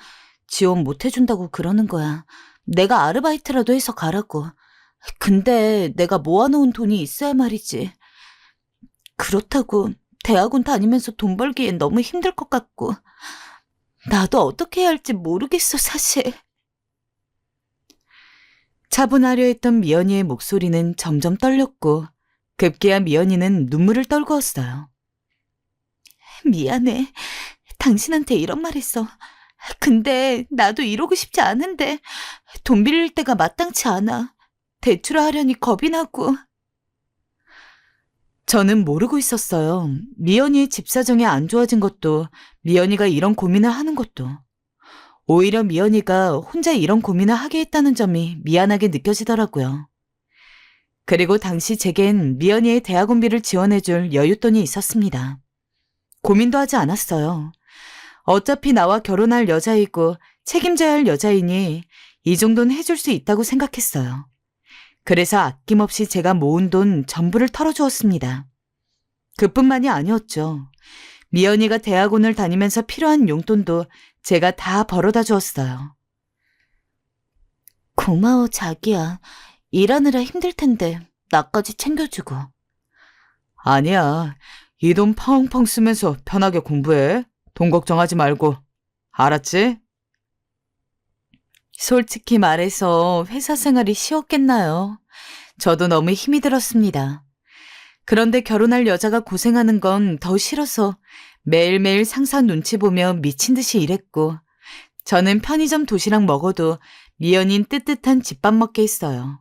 지원 못 해준다고 그러는 거야. 내가 아르바이트라도 해서 가라고. 근데 내가 모아놓은 돈이 있어야 말이지. 그렇다고 대학원 다니면서 돈 벌기엔 너무 힘들 것 같고. 나도 어떻게 해야 할지 모르겠어, 사실. 차분하려 했던 미연이의 목소리는 점점 떨렸고 급기야 미연이는 눈물을 떨구었어요. 미안해. 당신한테 이런 말 했어. 근데 나도 이러고 싶지 않은데 돈 빌릴 때가 마땅치 않아. 대출을 하려니 겁이 나고. 저는 모르고 있었어요. 미연이의 집 사정이 안 좋아진 것도, 미연이가 이런 고민을 하는 것도. 오히려 미연이가 혼자 이런 고민을 하게 했다는 점이 미안하게 느껴지더라고요. 그리고 당시 제겐 미연이의 대학원비를 지원해줄 여윳돈이 있었습니다. 고민도 하지 않았어요. 어차피 나와 결혼할 여자이고 책임져야 할 여자이니 이 정도는 해줄 수 있다고 생각했어요. 그래서 아낌없이 제가 모은 돈 전부를 털어주었습니다. 그뿐만이 아니었죠. 미연이가 대학원을 다니면서 필요한 용돈도 제가 다 벌어다 주었어요. 고마워, 자기야. 일하느라 힘들 텐데 나까지 챙겨주고. 아니야. 이 돈 펑펑 쓰면서 편하게 공부해. 돈 걱정하지 말고. 알았지? 솔직히 말해서 회사 생활이 쉬웠겠나요? 저도 너무 힘이 들었습니다. 그런데 결혼할 여자가 고생하는 건 더 싫어서 매일매일 상사 눈치 보며 미친 듯이 일했고 저는 편의점 도시락 먹어도 미연인 뜨뜻한 집밥 먹게 했어요.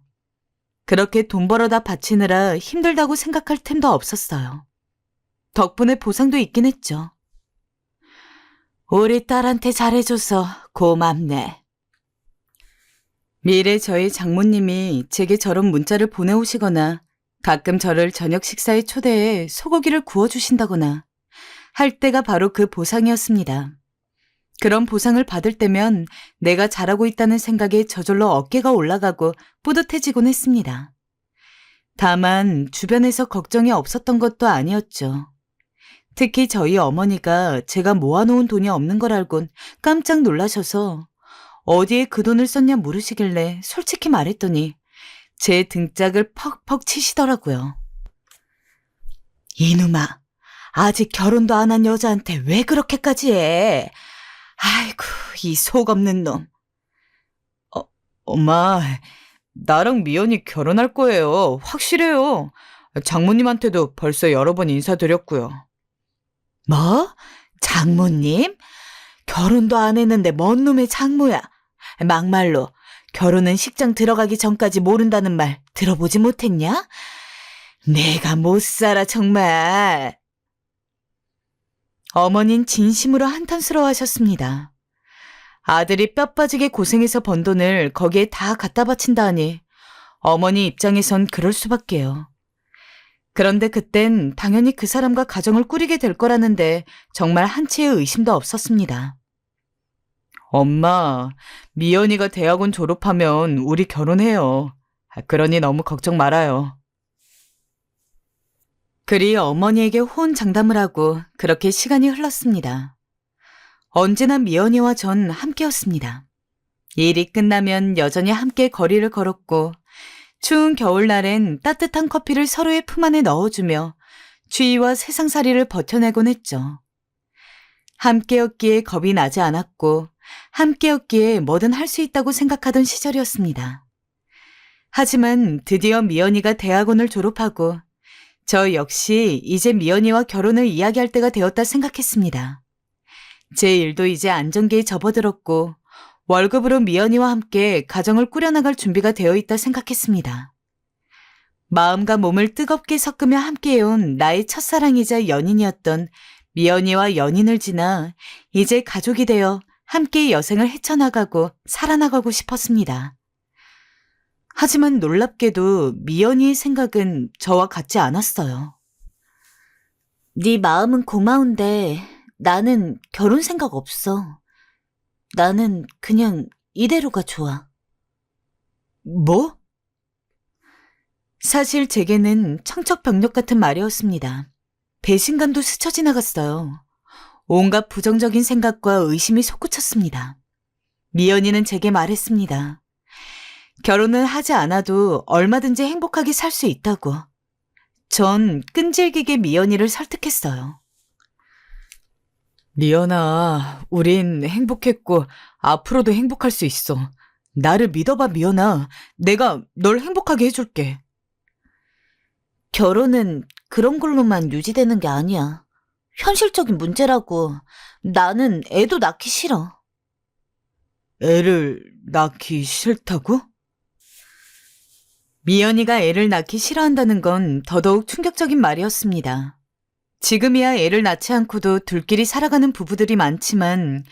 그렇게 돈 벌어다 바치느라 힘들다고 생각할 틈도 없었어요. 덕분에 보상도 있긴 했죠. 우리 딸한테 잘해줘서 고맙네. 미래 저희 장모님이 제게 저런 문자를 보내오시거나 가끔 저를 저녁 식사에 초대해 소고기를 구워주신다거나 할 때가 바로 그 보상이었습니다. 그런 보상을 받을 때면 내가 잘하고 있다는 생각에 저절로 어깨가 올라가고 뿌듯해지곤 했습니다. 다만 주변에서 걱정이 없었던 것도 아니었죠. 특히 저희 어머니가 제가 모아놓은 돈이 없는 걸 알곤 깜짝 놀라셔서 어디에 그 돈을 썼냐 물으시길래 솔직히 말했더니 제 등짝을 퍽퍽 치시더라고요. 이놈아, 아직 결혼도 안 한 여자한테 왜 그렇게까지 해? 아이고, 이 속 없는 놈. 엄마, 나랑 미연이 결혼할 거예요. 확실해요. 장모님한테도 벌써 여러 번 인사드렸고요. 뭐? 장모님? 결혼도 안 했는데 뭔 놈의 장모야? 막말로 결혼은 식장 들어가기 전까지 모른다는 말 들어보지 못했냐? 내가 못 살아 정말. 어머닌 진심으로 한탄스러워하셨습니다. 아들이 뼈 빠지게 고생해서 번 돈을 거기에 다 갖다 바친다 하니 어머니 입장에선 그럴 수밖에요. 그런데 그땐 당연히 그 사람과 가정을 꾸리게 될 거라는데 정말 한치의 의심도 없었습니다. 엄마, 미연이가 대학원 졸업하면 우리 결혼해요. 그러니 너무 걱정 말아요. 그리 어머니에게 호언장담을 하고 그렇게 시간이 흘렀습니다. 언제나 미연이와 전 함께였습니다. 일이 끝나면 여전히 함께 거리를 걸었고 추운 겨울날엔 따뜻한 커피를 서로의 품 안에 넣어주며 추위와 세상살이를 버텨내곤 했죠. 함께였기에 겁이 나지 않았고 함께였기에 뭐든 할 수 있다고 생각하던 시절이었습니다. 하지만 드디어 미연이가 대학원을 졸업하고 저 역시 이제 미연이와 결혼을 이야기할 때가 되었다 생각했습니다. 제 일도 이제 안정기에 접어들었고 월급으로 미연이와 함께 가정을 꾸려나갈 준비가 되어 있다 생각했습니다. 마음과 몸을 뜨겁게 섞으며 함께해온 나의 첫사랑이자 연인이었던 미연이와 연인을 지나 이제 가족이 되어 함께 여생을 헤쳐나가고 살아나가고 싶었습니다. 하지만 놀랍게도 미연이의 생각은 저와 같지 않았어요. 네 마음은 고마운데 나는 결혼 생각 없어. 나는 그냥 이대로가 좋아. 뭐? 사실 제게는 청첩병력 같은 말이었습니다. 배신감도 스쳐 지나갔어요. 온갖 부정적인 생각과 의심이 솟구쳤습니다. 미연이는 제게 말했습니다. 결혼을 하지 않아도 얼마든지 행복하게 살 수 있다고. 전 끈질기게 미연이를 설득했어요. 미연아, 우린 행복했고 앞으로도 행복할 수 있어. 나를 믿어봐, 미연아. 내가 널 행복하게 해줄게. 결혼은 그런 걸로만 유지되는 게 아니야. 현실적인 문제라고. 나는 애도 낳기 싫어. 애를 낳기 싫다고? 미연이가 애를 낳기 싫어한다는 건 더더욱 충격적인 말이었습니다. 지금이야 애를 낳지 않고도 둘끼리 살아가는 부부들이 많지만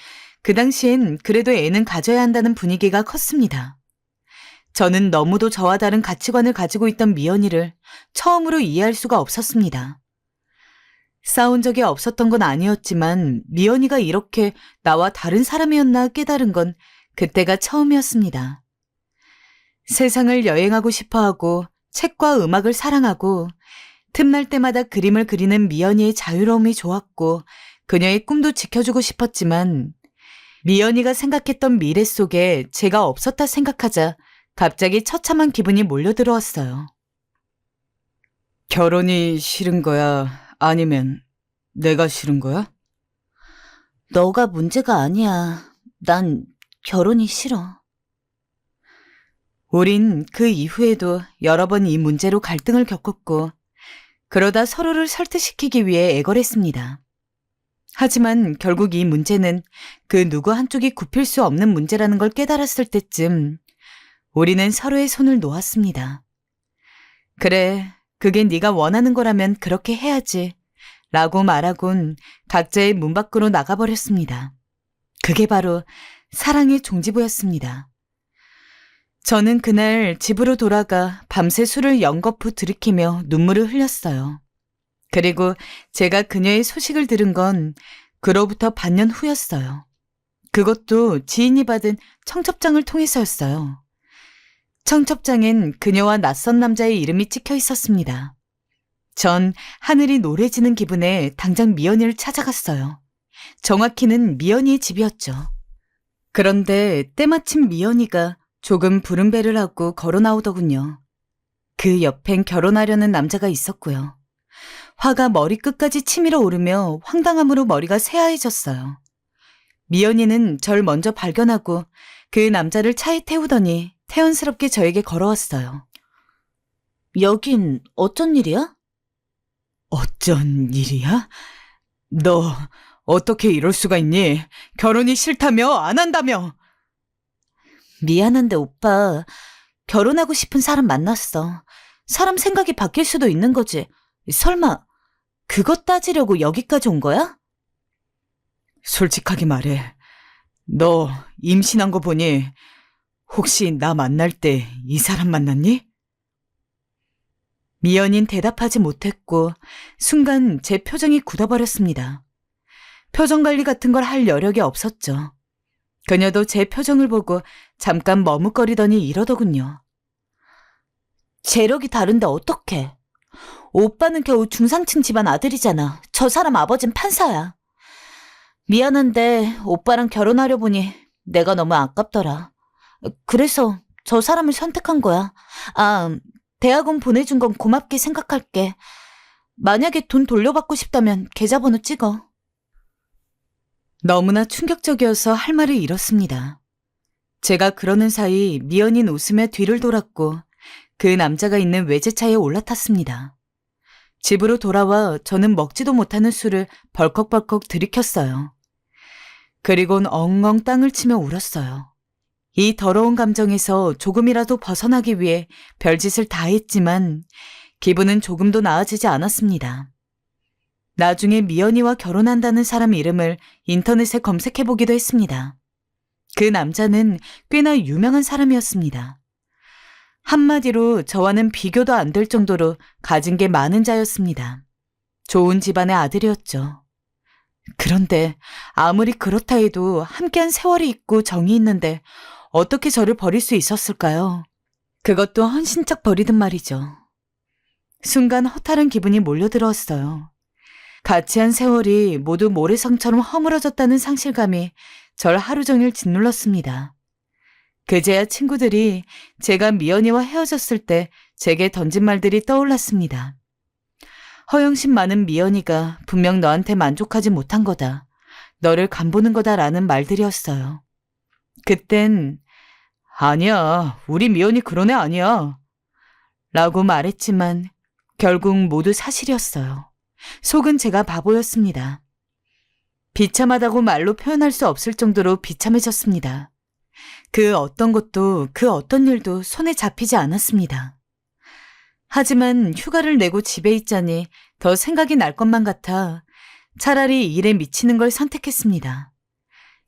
그 당시엔 그래도 애는 가져야 한다는 분위기가 컸습니다. 저는 너무도 저와 다른 가치관을 가지고 있던 미연이를 처음으로 이해할 수가 없었습니다. 싸운 적이 없었던 건 아니었지만 미연이가 이렇게 나와 다른 사람이었나 깨달은 건 그때가 처음이었습니다. 세상을 여행하고 싶어하고 책과 음악을 사랑하고 틈날 때마다 그림을 그리는 미연이의 자유로움이 좋았고 그녀의 꿈도 지켜주고 싶었지만 미연이가 생각했던 미래 속에 제가 없었다 생각하자 갑자기 처참한 기분이 몰려들어왔어요. 결혼이 싫은 거야? 아니면 내가 싫은 거야? 너가 문제가 아니야. 난 결혼이 싫어. 우린 그 이후에도 여러 번 이 문제로 갈등을 겪었고 그러다 서로를 설득시키기 위해 애걸했습니다. 하지만 결국 이 문제는 그 누구 한쪽이 굽힐 수 없는 문제라는 걸 깨달았을 때쯤 우리는 서로의 손을 놓았습니다. 그래, 그게 네가 원하는 거라면 그렇게 해야지 라고 말하곤 각자의 문 밖으로 나가버렸습니다. 그게 바로 사랑의 종지부였습니다. 저는 그날 집으로 돌아가 밤새 술을 연거푸 들이키며 눈물을 흘렸어요. 그리고 제가 그녀의 소식을 들은 건 그로부터 반년 후였어요. 그것도 지인이 받은 청첩장을 통해서였어요. 청첩장엔 그녀와 낯선 남자의 이름이 찍혀 있었습니다. 전 하늘이 노래지는 기분에 당장 미연이를 찾아갔어요. 정확히는 미연이의 집이었죠. 그런데 때마침 미연이가 조금 부른 배를 하고 걸어 나오더군요. 그 옆엔 결혼하려는 남자가 있었고요. 화가 머리 끝까지 치밀어 오르며 황당함으로 머리가 새하얘졌어요. 미연이는 절 먼저 발견하고 그 남자를 차에 태우더니 태연스럽게 저에게 걸어왔어요. 여긴 어쩐 일이야? 어쩐 일이야? 너 어떻게 이럴 수가 있니? 결혼이 싫다며 안 한다며? 미안한데 오빠, 결혼하고 싶은 사람 만났어. 사람 생각이 바뀔 수도 있는 거지. 설마 그것 따지려고 여기까지 온 거야? 솔직하게 말해. 너 임신한 거 보니 혹시 나 만날 때 이 사람 만났니? 미연인 대답하지 못했고 순간 제 표정이 굳어버렸습니다. 표정 관리 같은 걸 할 여력이 없었죠. 그녀도 제 표정을 보고 잠깐 머뭇거리더니 이러더군요. 재력이 다른데 어떡해. 오빠는 겨우 중상층 집안 아들이잖아. 저 사람 아버진 판사야. 미안한데 오빠랑 결혼하려 보니 내가 너무 아깝더라. 그래서 저 사람을 선택한 거야. 아, 대학원 보내준 건 고맙게 생각할게. 만약에 돈 돌려받고 싶다면 계좌번호 찍어. 너무나 충격적이어서 할 말을 잃었습니다. 제가 그러는 사이 미연인 웃으며 뒤를 돌았고 그 남자가 있는 외제차에 올라탔습니다. 집으로 돌아와 저는 먹지도 못하는 술을 벌컥벌컥 들이켰어요. 그리곤 엉엉 땅을 치며 울었어요. 이 더러운 감정에서 조금이라도 벗어나기 위해 별짓을 다 했지만 기분은 조금도 나아지지 않았습니다. 나중에 미연이와 결혼한다는 사람 이름을 인터넷에 검색해보기도 했습니다. 그 남자는 꽤나 유명한 사람이었습니다. 한마디로 저와는 비교도 안 될 정도로 가진 게 많은 자였습니다. 좋은 집안의 아들이었죠. 그런데 아무리 그렇다 해도 함께한 세월이 있고 정이 있는데 어떻게 저를 버릴 수 있었을까요? 그것도 헌신짝 버리든 말이죠. 순간 허탈한 기분이 몰려들었어요. 같이 한 세월이 모두 모래성처럼 허물어졌다는 상실감이 절 하루 종일 짓눌렀습니다. 그제야 친구들이 제가 미연이와 헤어졌을 때 제게 던진 말들이 떠올랐습니다. 허영심 많은 미연이가 분명 너한테 만족하지 못한 거다. 너를 간보는 거다라는 말들이었어요. 그땐 아니야, 우리 미연이 그런 애 아니야 라고 말했지만 결국 모두 사실이었어요. 속은 제가 바보였습니다. 비참하다고 말로 표현할 수 없을 정도로 비참해졌습니다. 그 어떤 것도 그 어떤 일도 손에 잡히지 않았습니다. 하지만 휴가를 내고 집에 있자니 더 생각이 날 것만 같아 차라리 일에 미치는 걸 선택했습니다.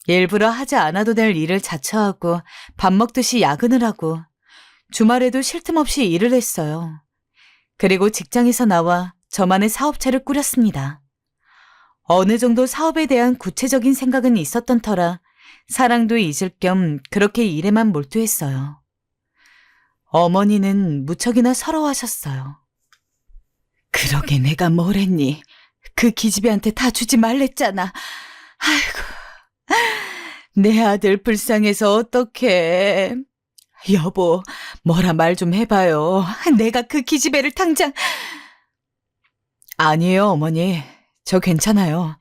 일부러 하지 않아도 될 일을 자처하고 밥 먹듯이 야근을 하고 주말에도 쉴 틈 없이 일을 했어요. 그리고 직장에서 나와 저만의 사업체를 꾸렸습니다. 어느 정도 사업에 대한 구체적인 생각은 있었던 터라 사랑도 잊을 겸 그렇게 일에만 몰두했어요. 어머니는 무척이나 서러워하셨어요. 그러게 내가 뭘 했니? 그 기집애한테 다 주지 말랬잖아. 아이고, 내 아들 불쌍해서 어떡해. 여보, 뭐라 말 좀 해봐요. 내가 그 기집애를 당장... 아니에요, 어머니. 저 괜찮아요.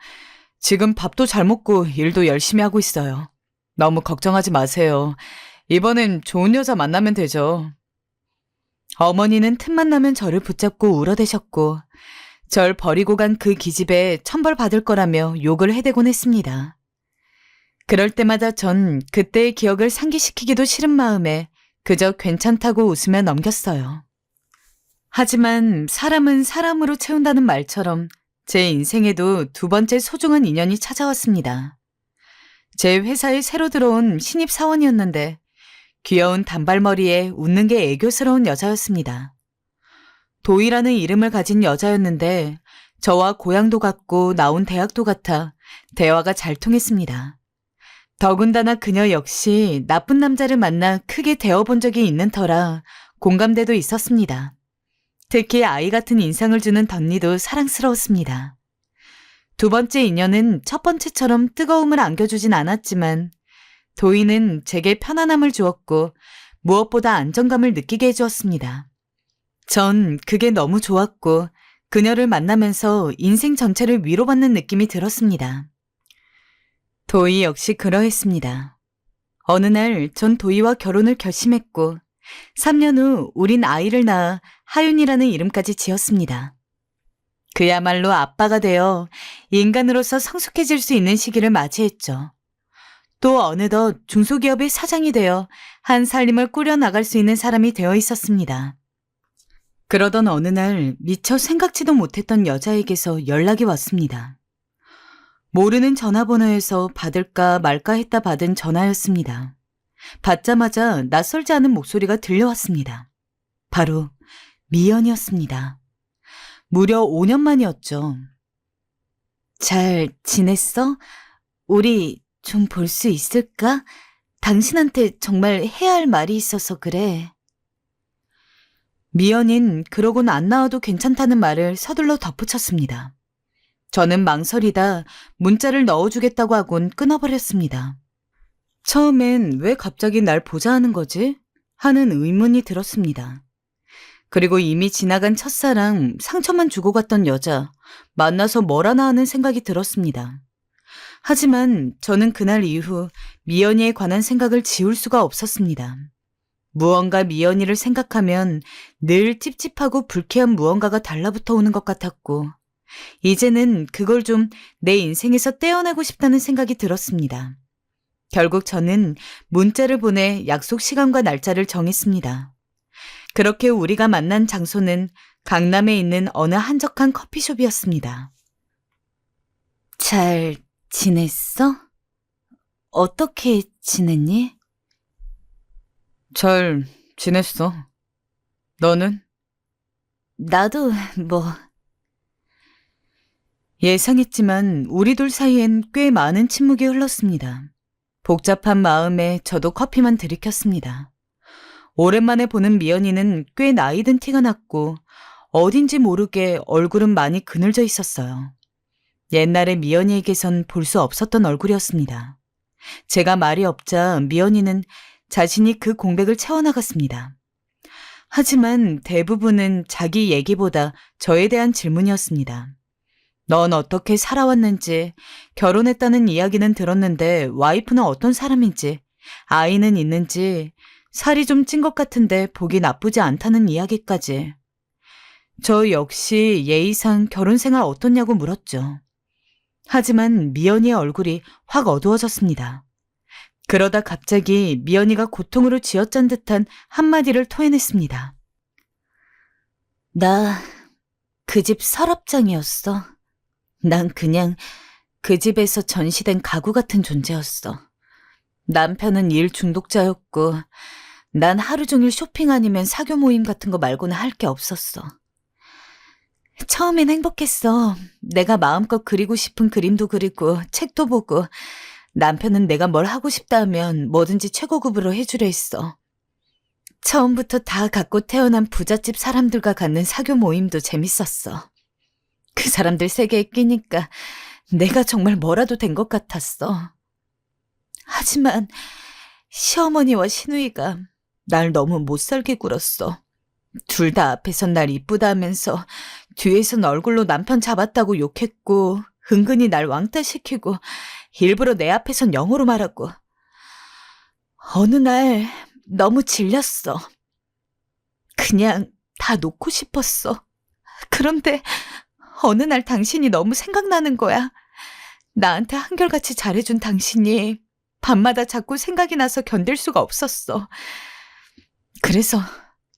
지금 밥도 잘 먹고 일도 열심히 하고 있어요. 너무 걱정하지 마세요. 이번엔 좋은 여자 만나면 되죠. 어머니는 틈만 나면 저를 붙잡고 울어대셨고 절 버리고 간 그 기집애 천벌 받을 거라며 욕을 해대곤 했습니다. 그럴 때마다 전 그때의 기억을 상기시키기도 싫은 마음에 그저 괜찮다고 웃으며 넘겼어요. 하지만 사람은 사람으로 채운다는 말처럼 제 인생에도 두 번째 소중한 인연이 찾아왔습니다. 제 회사에 새로 들어온 신입 사원이었는데 귀여운 단발머리에 웃는 게 애교스러운 여자였습니다. 도희라는 이름을 가진 여자였는데 저와 고향도 같고 나온 대학도 같아 대화가 잘 통했습니다. 더군다나 그녀 역시 나쁜 남자를 만나 크게 대어본 적이 있는 터라 공감대도 있었습니다. 특히 아이 같은 인상을 주는 덧니도 사랑스러웠습니다. 두 번째 인연은 첫 번째처럼 뜨거움을 안겨주진 않았지만 도희는 제게 편안함을 주었고 무엇보다 안정감을 느끼게 해주었습니다. 전 그게 너무 좋았고 그녀를 만나면서 인생 전체를 위로받는 느낌이 들었습니다. 도희 역시 그러했습니다. 어느 날 전 도희와 결혼을 결심했고 3년 후 우린 아이를 낳아 하윤이라는 이름까지 지었습니다. 그야말로 아빠가 되어 인간으로서 성숙해질 수 있는 시기를 맞이했죠. 또 어느덧 중소기업의 사장이 되어 한 살림을 꾸려나갈 수 있는 사람이 되어 있었습니다. 그러던 어느 날 미처 생각지도 못했던 여자에게서 연락이 왔습니다. 모르는 전화번호에서 받을까 말까 했다 받은 전화였습니다. 받자마자 낯설지 않은 목소리가 들려왔습니다. 바로 미연이었습니다. 무려 5년 만이었죠. 잘 지냈어? 우리 좀 볼 수 있을까? 당신한테 정말 해야 할 말이 있어서 그래. 미연인 그러곤 안 나와도 괜찮다는 말을 서둘러 덧붙였습니다. 저는 망설이다 문자를 넣어주겠다고 하곤 끊어버렸습니다. 처음엔 왜 갑자기 날 보자 하는 거지? 하는 의문이 들었습니다. 그리고 이미 지나간 첫사랑, 상처만 주고 갔던 여자, 만나서 뭘 하나 하는 생각이 들었습니다. 하지만 저는 그날 이후 미연이에 관한 생각을 지울 수가 없었습니다. 무언가 미연이를 생각하면 늘 찝찝하고 불쾌한 무언가가 달라붙어 오는 것 같았고 이제는 그걸 좀 내 인생에서 떼어내고 싶다는 생각이 들었습니다. 결국 저는 문자를 보내 약속 시간과 날짜를 정했습니다. 그렇게 우리가 만난 장소는 강남에 있는 어느 한적한 커피숍이었습니다. 잘 지냈어? 어떻게 지냈니? 잘 지냈어. 너는? 나도 뭐... 예상했지만 우리 둘 사이엔 꽤 많은 침묵이 흘렀습니다. 복잡한 마음에 저도 커피만 들이켰습니다. 오랜만에 보는 미연이는 꽤 나이 든 티가 났고 어딘지 모르게 얼굴은 많이 그늘져 있었어요. 옛날에 미연이에게선 볼 수 없었던 얼굴이었습니다. 제가 말이 없자 미연이는 자신이 그 공백을 채워나갔습니다. 하지만 대부분은 자기 얘기보다 저에 대한 질문이었습니다. 넌 어떻게 살아왔는지, 결혼했다는 이야기는 들었는데 와이프는 어떤 사람인지, 아이는 있는지, 살이 좀 찐 것 같은데 보기 나쁘지 않다는 이야기까지. 저 역시 예의상 결혼 생활 어떻냐고 물었죠. 하지만 미연이의 얼굴이 확 어두워졌습니다. 그러다 갑자기 미연이가 고통으로 쥐어짠 듯한 한마디를 토해냈습니다. 나 그 집 서랍장이었어. 난 그냥 그 집에서 전시된 가구 같은 존재였어. 남편은 일 중독자였고 난 하루 종일 쇼핑 아니면 사교 모임 같은 거 말고는 할 게 없었어. 처음엔 행복했어. 내가 마음껏 그리고 싶은 그림도 그리고 책도 보고 남편은 내가 뭘 하고 싶다 하면 뭐든지 최고급으로 해주려 했어. 처음부터 다 갖고 태어난 부잣집 사람들과 갖는 사교 모임도 재밌었어. 그 사람들 세계에 끼니까 내가 정말 뭐라도 된 것 같았어. 하지만 시어머니와 시누이가 날 너무 못살게 굴었어. 둘 다 앞에선 날 이쁘다 하면서 뒤에선 얼굴로 남편 잡았다고 욕했고 은근히 날 왕따시키고 일부러 내 앞에선 영어로 말하고. 어느 날 너무 질렸어. 그냥 다 놓고 싶었어. 그런데 어느 날 당신이 너무 생각나는 거야. 나한테 한결같이 잘해준 당신이 밤마다 자꾸 생각이 나서 견딜 수가 없었어. 그래서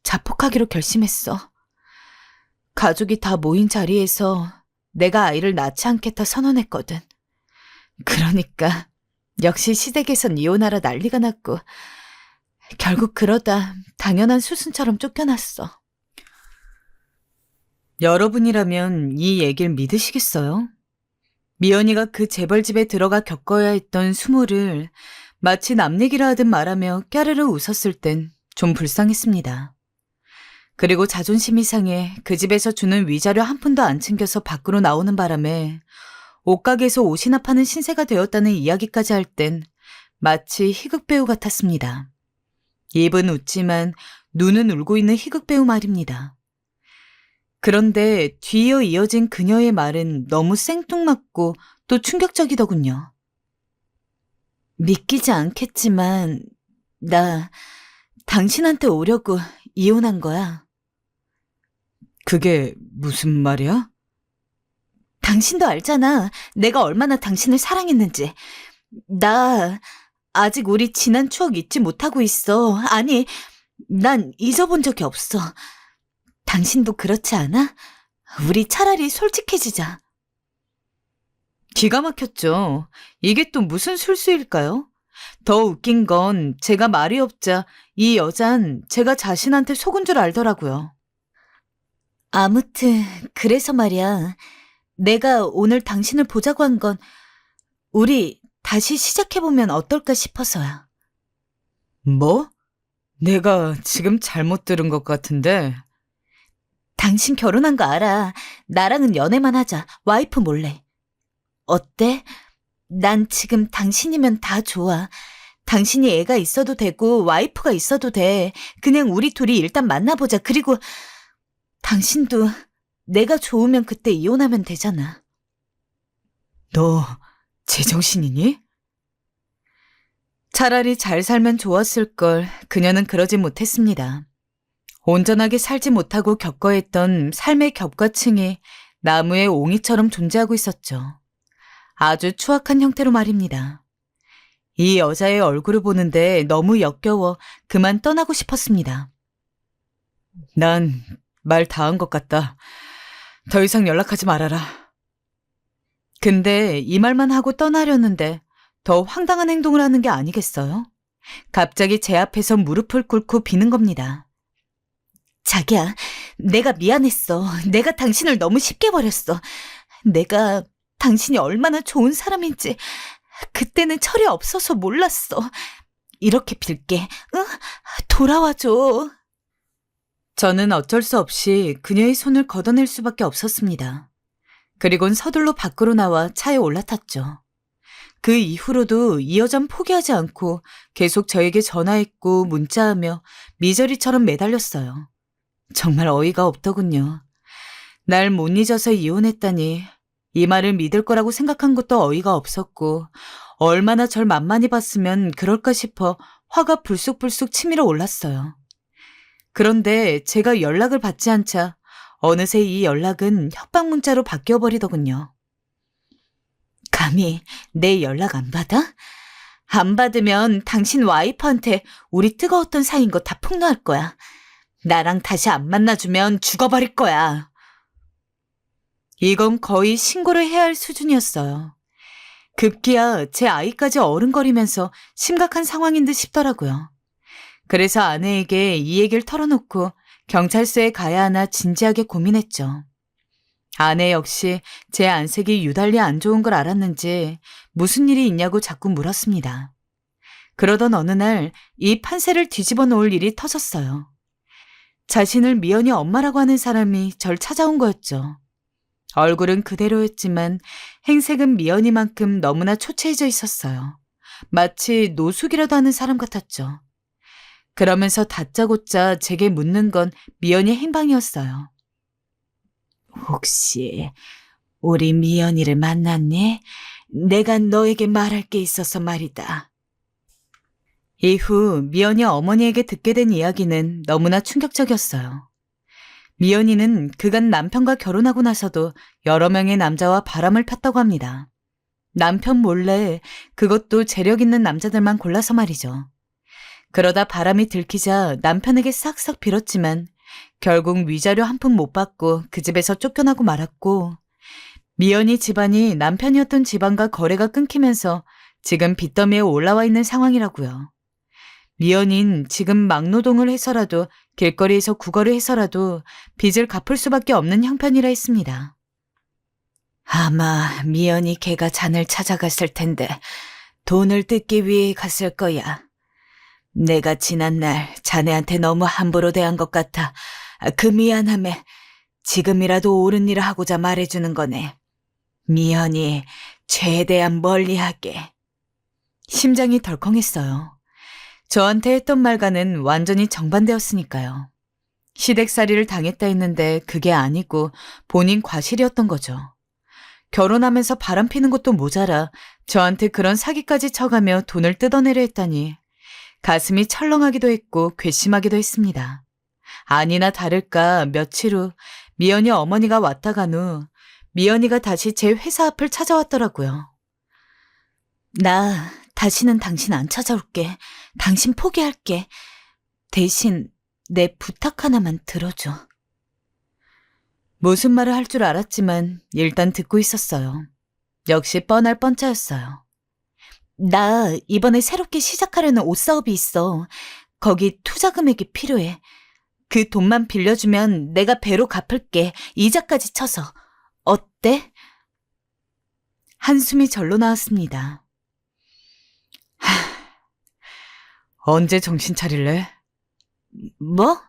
자폭하기로 결심했어. 가족이 다 모인 자리에서 내가 아이를 낳지 않겠다 선언했거든. 그러니까 역시 시댁에선 이혼하라 난리가 났고 결국 그러다 당연한 수순처럼 쫓겨났어. 여러분이라면 이 얘기를 믿으시겠어요? 미연이가 그 재벌집에 들어가 겪어야 했던 수모를 마치 남 얘기를 하듯 말하며 까르르 웃었을 땐 좀 불쌍했습니다. 그리고 자존심이 상해 그 집에서 주는 위자료 한 푼도 안 챙겨서 밖으로 나오는 바람에 옷가게에서 옷이나 파는 신세가 되었다는 이야기까지 할 땐 마치 희극배우 같았습니다. 입은 웃지만 눈은 울고 있는 희극배우 말입니다. 그런데 뒤이어 이어진 그녀의 말은 너무 생뚱맞고 또 충격적이더군요. 믿기지 않겠지만 나 당신한테 오려고 이혼한 거야. 그게 무슨 말이야? 당신도 알잖아. 내가 얼마나 당신을 사랑했는지. 나 아직 우리 지난 추억 잊지 못하고 있어. 아니, 난 잊어본 적이 없어. 당신도 그렇지 않아? 우리 차라리 솔직해지자. 기가 막혔죠. 이게 또 무슨 술수일까요? 더 웃긴 건 제가 말이 없자 이 여잔 제가 자신한테 속은 줄 알더라고요. 아무튼 그래서 말이야. 내가 오늘 당신을 보자고 한 건 우리 다시 시작해보면 어떨까 싶어서야. 뭐? 내가 지금 잘못 들은 것 같은데. 당신 결혼한 거 알아. 나랑은 연애만 하자. 와이프 몰래. 어때? 난 지금 당신이면 다 좋아. 당신이 애가 있어도 되고 와이프가 있어도 돼. 그냥 우리 둘이 일단 만나보자. 그리고 당신도 내가 좋으면 그때 이혼하면 되잖아. 너 제정신이니? 차라리 잘 살면 좋았을 걸 그녀는 그러지 못했습니다. 온전하게 살지 못하고 겪어야 했던 삶의 겹과층이 나무의 옹이처럼 존재하고 있었죠. 아주 추악한 형태로 말입니다. 이 여자의 얼굴을 보는데 너무 역겨워 그만 떠나고 싶었습니다. 난 말 다 한 것 같다. 더 이상 연락하지 말아라. 근데 이 말만 하고 떠나려는데 더 황당한 행동을 하는 게 아니겠어요? 갑자기 제 앞에서 무릎을 꿇고 비는 겁니다. 자기야, 내가 미안했어. 내가 당신을 너무 쉽게 버렸어. 내가 당신이 얼마나 좋은 사람인지 그때는 철이 없어서 몰랐어. 이렇게 빌게, 응? 돌아와줘. 저는 어쩔 수 없이 그녀의 손을 걷어낼 수밖에 없었습니다. 그리곤 서둘러 밖으로 나와 차에 올라탔죠. 그 이후로도 이 여잔 포기하지 않고 계속 저에게 전화했고 문자하며 미저리처럼 매달렸어요. 정말 어이가 없더군요. 날 못 잊어서 이혼했다니 이 말을 믿을 거라고 생각한 것도 어이가 없었고 얼마나 절 만만히 봤으면 그럴까 싶어 화가 불쑥불쑥 치밀어 올랐어요. 그런데 제가 연락을 받지 않자 어느새 이 연락은 협박 문자로 바뀌어버리더군요. 감히 내 연락 안 받아? 안 받으면 당신 와이프한테 우리 뜨거웠던 사이인 거 다 폭로할 거야. 나랑 다시 안 만나주면 죽어버릴 거야. 이건 거의 신고를 해야 할 수준이었어요. 급기야 제 아이까지 어른거리면서 심각한 상황인 듯 싶더라고요. 그래서 아내에게 이 얘기를 털어놓고 경찰서에 가야 하나 진지하게 고민했죠. 아내 역시 제 안색이 유달리 안 좋은 걸 알았는지 무슨 일이 있냐고 자꾸 물었습니다. 그러던 어느 날 이 판세를 뒤집어 놓을 일이 터졌어요. 자신을 미연이 엄마라고 하는 사람이 절 찾아온 거였죠. 얼굴은 그대로였지만 행색은 미연이만큼 너무나 초췌해져 있었어요. 마치 노숙이라도 하는 사람 같았죠. 그러면서 다짜고짜 제게 묻는 건 미연이 행방이었어요. 혹시 우리 미연이를 만났니? 내가 너에게 말할 게 있어서 말이다. 이후 미연이 어머니에게 듣게 된 이야기는 너무나 충격적이었어요. 미연이는 그간 남편과 결혼하고 나서도 여러 명의 남자와 바람을 폈다고 합니다. 남편 몰래, 그것도 재력 있는 남자들만 골라서 말이죠. 그러다 바람이 들키자 남편에게 싹싹 빌었지만 결국 위자료 한 푼 못 받고 그 집에서 쫓겨나고 말았고, 미연이 집안이 남편이었던 집안과 거래가 끊기면서 지금 빚더미에 올라와 있는 상황이라고요. 미연인 지금 막노동을 해서라도 길거리에서 구걸을 해서라도 빚을 갚을 수밖에 없는 형편이라 했습니다. 아마 미연이 걔가 잔을 찾아갔을 텐데 돈을 뜯기 위해 갔을 거야. 내가 지난날 자네한테 너무 함부로 대한 것 같아. 그 미안함에 지금이라도 옳은 일을 하고자 말해주는 거네. 미연이 최대한 멀리하게. 심장이 덜컹했어요. 저한테 했던 말과는 완전히 정반대였으니까요. 시댁살이를 당했다 했는데 그게 아니고 본인 과실이었던 거죠. 결혼하면서 바람피는 것도 모자라 저한테 그런 사기까지 쳐가며 돈을 뜯어내려 했다니 가슴이 철렁하기도 했고 괘씸하기도 했습니다. 아니나 다를까 며칠 후 미연이 어머니가 왔다 간 후 미연이가 다시 제 회사 앞을 찾아왔더라고요. 나 다시는 당신 안 찾아올게. 당신 포기할게. 대신 내 부탁 하나만 들어줘. 무슨 말을 할 줄 알았지만 일단 듣고 있었어요. 역시 뻔할 뻔짜였어요. 나 이번에 새롭게 시작하려는 옷 사업이 있어. 거기 투자 금액이 필요해. 그 돈만 빌려주면 내가 배로 갚을게. 이자까지 쳐서. 어때? 한숨이 절로 나왔습니다. 언제 정신 차릴래? 뭐?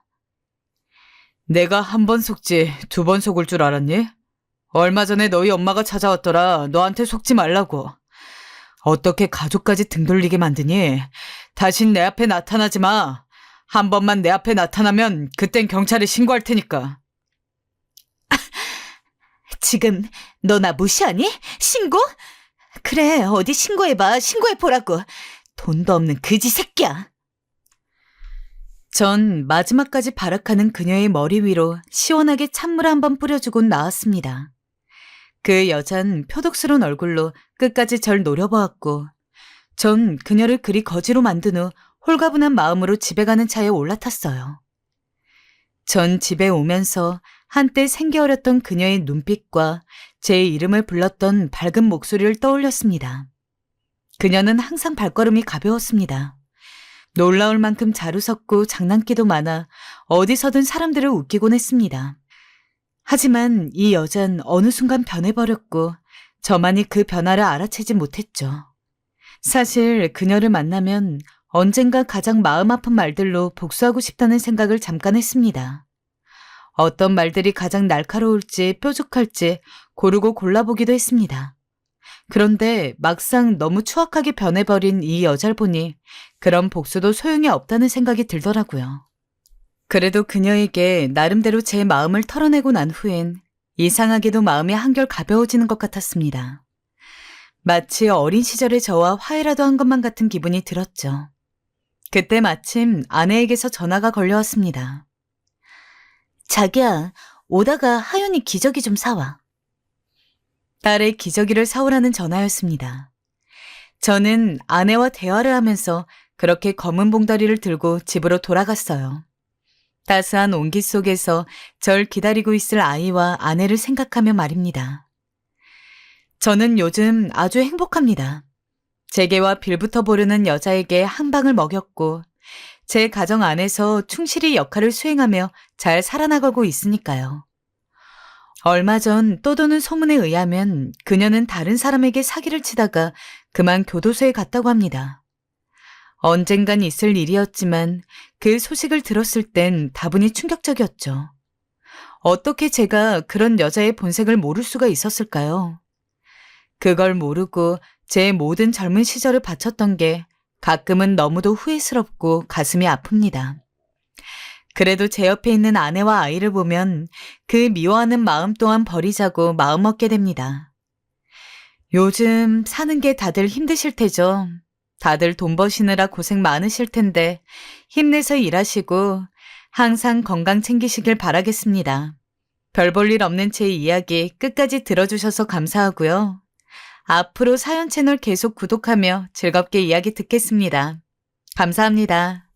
내가 한 번 속지 두 번 속을 줄 알았니? 얼마 전에 너희 엄마가 찾아왔더라. 너한테 속지 말라고. 어떻게 가족까지 등 돌리게 만드니? 다신 내 앞에 나타나지 마. 한 번만 내 앞에 나타나면 그땐 경찰에 신고할 테니까. 지금 너 나 무시하니? 신고? 그래, 어디 신고해봐. 신고해보라고. 돈도 없는 그지 새끼야. 전 마지막까지 발악하는 그녀의 머리 위로 시원하게 찬물을 한번 뿌려주고 나왔습니다. 그 여잔 표독스러운 얼굴로 끝까지 절 노려보았고 전 그녀를 그리 거지로 만든 후 홀가분한 마음으로 집에 가는 차에 올라탔어요. 전 집에 오면서 한때 생겨어렸던 그녀의 눈빛과 제 이름을 불렀던 밝은 목소리를 떠올렸습니다. 그녀는 항상 발걸음이 가벼웠습니다. 놀라울 만큼 잘 웃었고 장난기도 많아 어디서든 사람들을 웃기곤 했습니다. 하지만 이 여잔 어느 순간 변해버렸고 저만이 그 변화를 알아채지 못했죠. 사실 그녀를 만나면 언젠가 가장 마음 아픈 말들로 복수하고 싶다는 생각을 잠깐 했습니다. 어떤 말들이 가장 날카로울지 뾰족할지 고르고 골라보기도 했습니다. 그런데 막상 너무 추악하게 변해버린 이 여자를 보니 그런 복수도 소용이 없다는 생각이 들더라고요. 그래도 그녀에게 나름대로 제 마음을 털어내고 난 후엔 이상하게도 마음이 한결 가벼워지는 것 같았습니다. 마치 어린 시절의 저와 화해라도 한 것만 같은 기분이 들었죠. 그때 마침 아내에게서 전화가 걸려왔습니다. 자기야, 오다가 하윤이 기저귀 좀 사와. 딸의 기저귀를 사오라는 전화였습니다. 저는 아내와 대화를 하면서 그렇게 검은 봉다리를 들고 집으로 돌아갔어요. 따스한 온기 속에서 절 기다리고 있을 아이와 아내를 생각하며 말입니다. 저는 요즘 아주 행복합니다. 제게와 빌부터 모르는 여자에게 한 방을 먹였고 제 가정 안에서 충실히 역할을 수행하며 잘 살아나가고 있으니까요. 얼마 전 떠도는 소문에 의하면 그녀는 다른 사람에게 사기를 치다가 그만 교도소에 갔다고 합니다. 언젠간 있을 일이었지만 그 소식을 들었을 땐 다분히 충격적이었죠. 어떻게 제가 그런 여자의 본색을 모를 수가 있었을까요? 그걸 모르고 제 모든 젊은 시절을 바쳤던 게 가끔은 너무도 후회스럽고 가슴이 아픕니다. 그래도 제 옆에 있는 아내와 아이를 보면 그 미워하는 마음 또한 버리자고 마음먹게 됩니다. 요즘 사는 게 다들 힘드실 테죠. 다들 돈 버시느라 고생 많으실 텐데 힘내서 일하시고 항상 건강 챙기시길 바라겠습니다. 별 볼 일 없는 제 이야기 끝까지 들어주셔서 감사하고요. 앞으로 사연 채널 계속 구독하며 즐겁게 이야기 듣겠습니다. 감사합니다.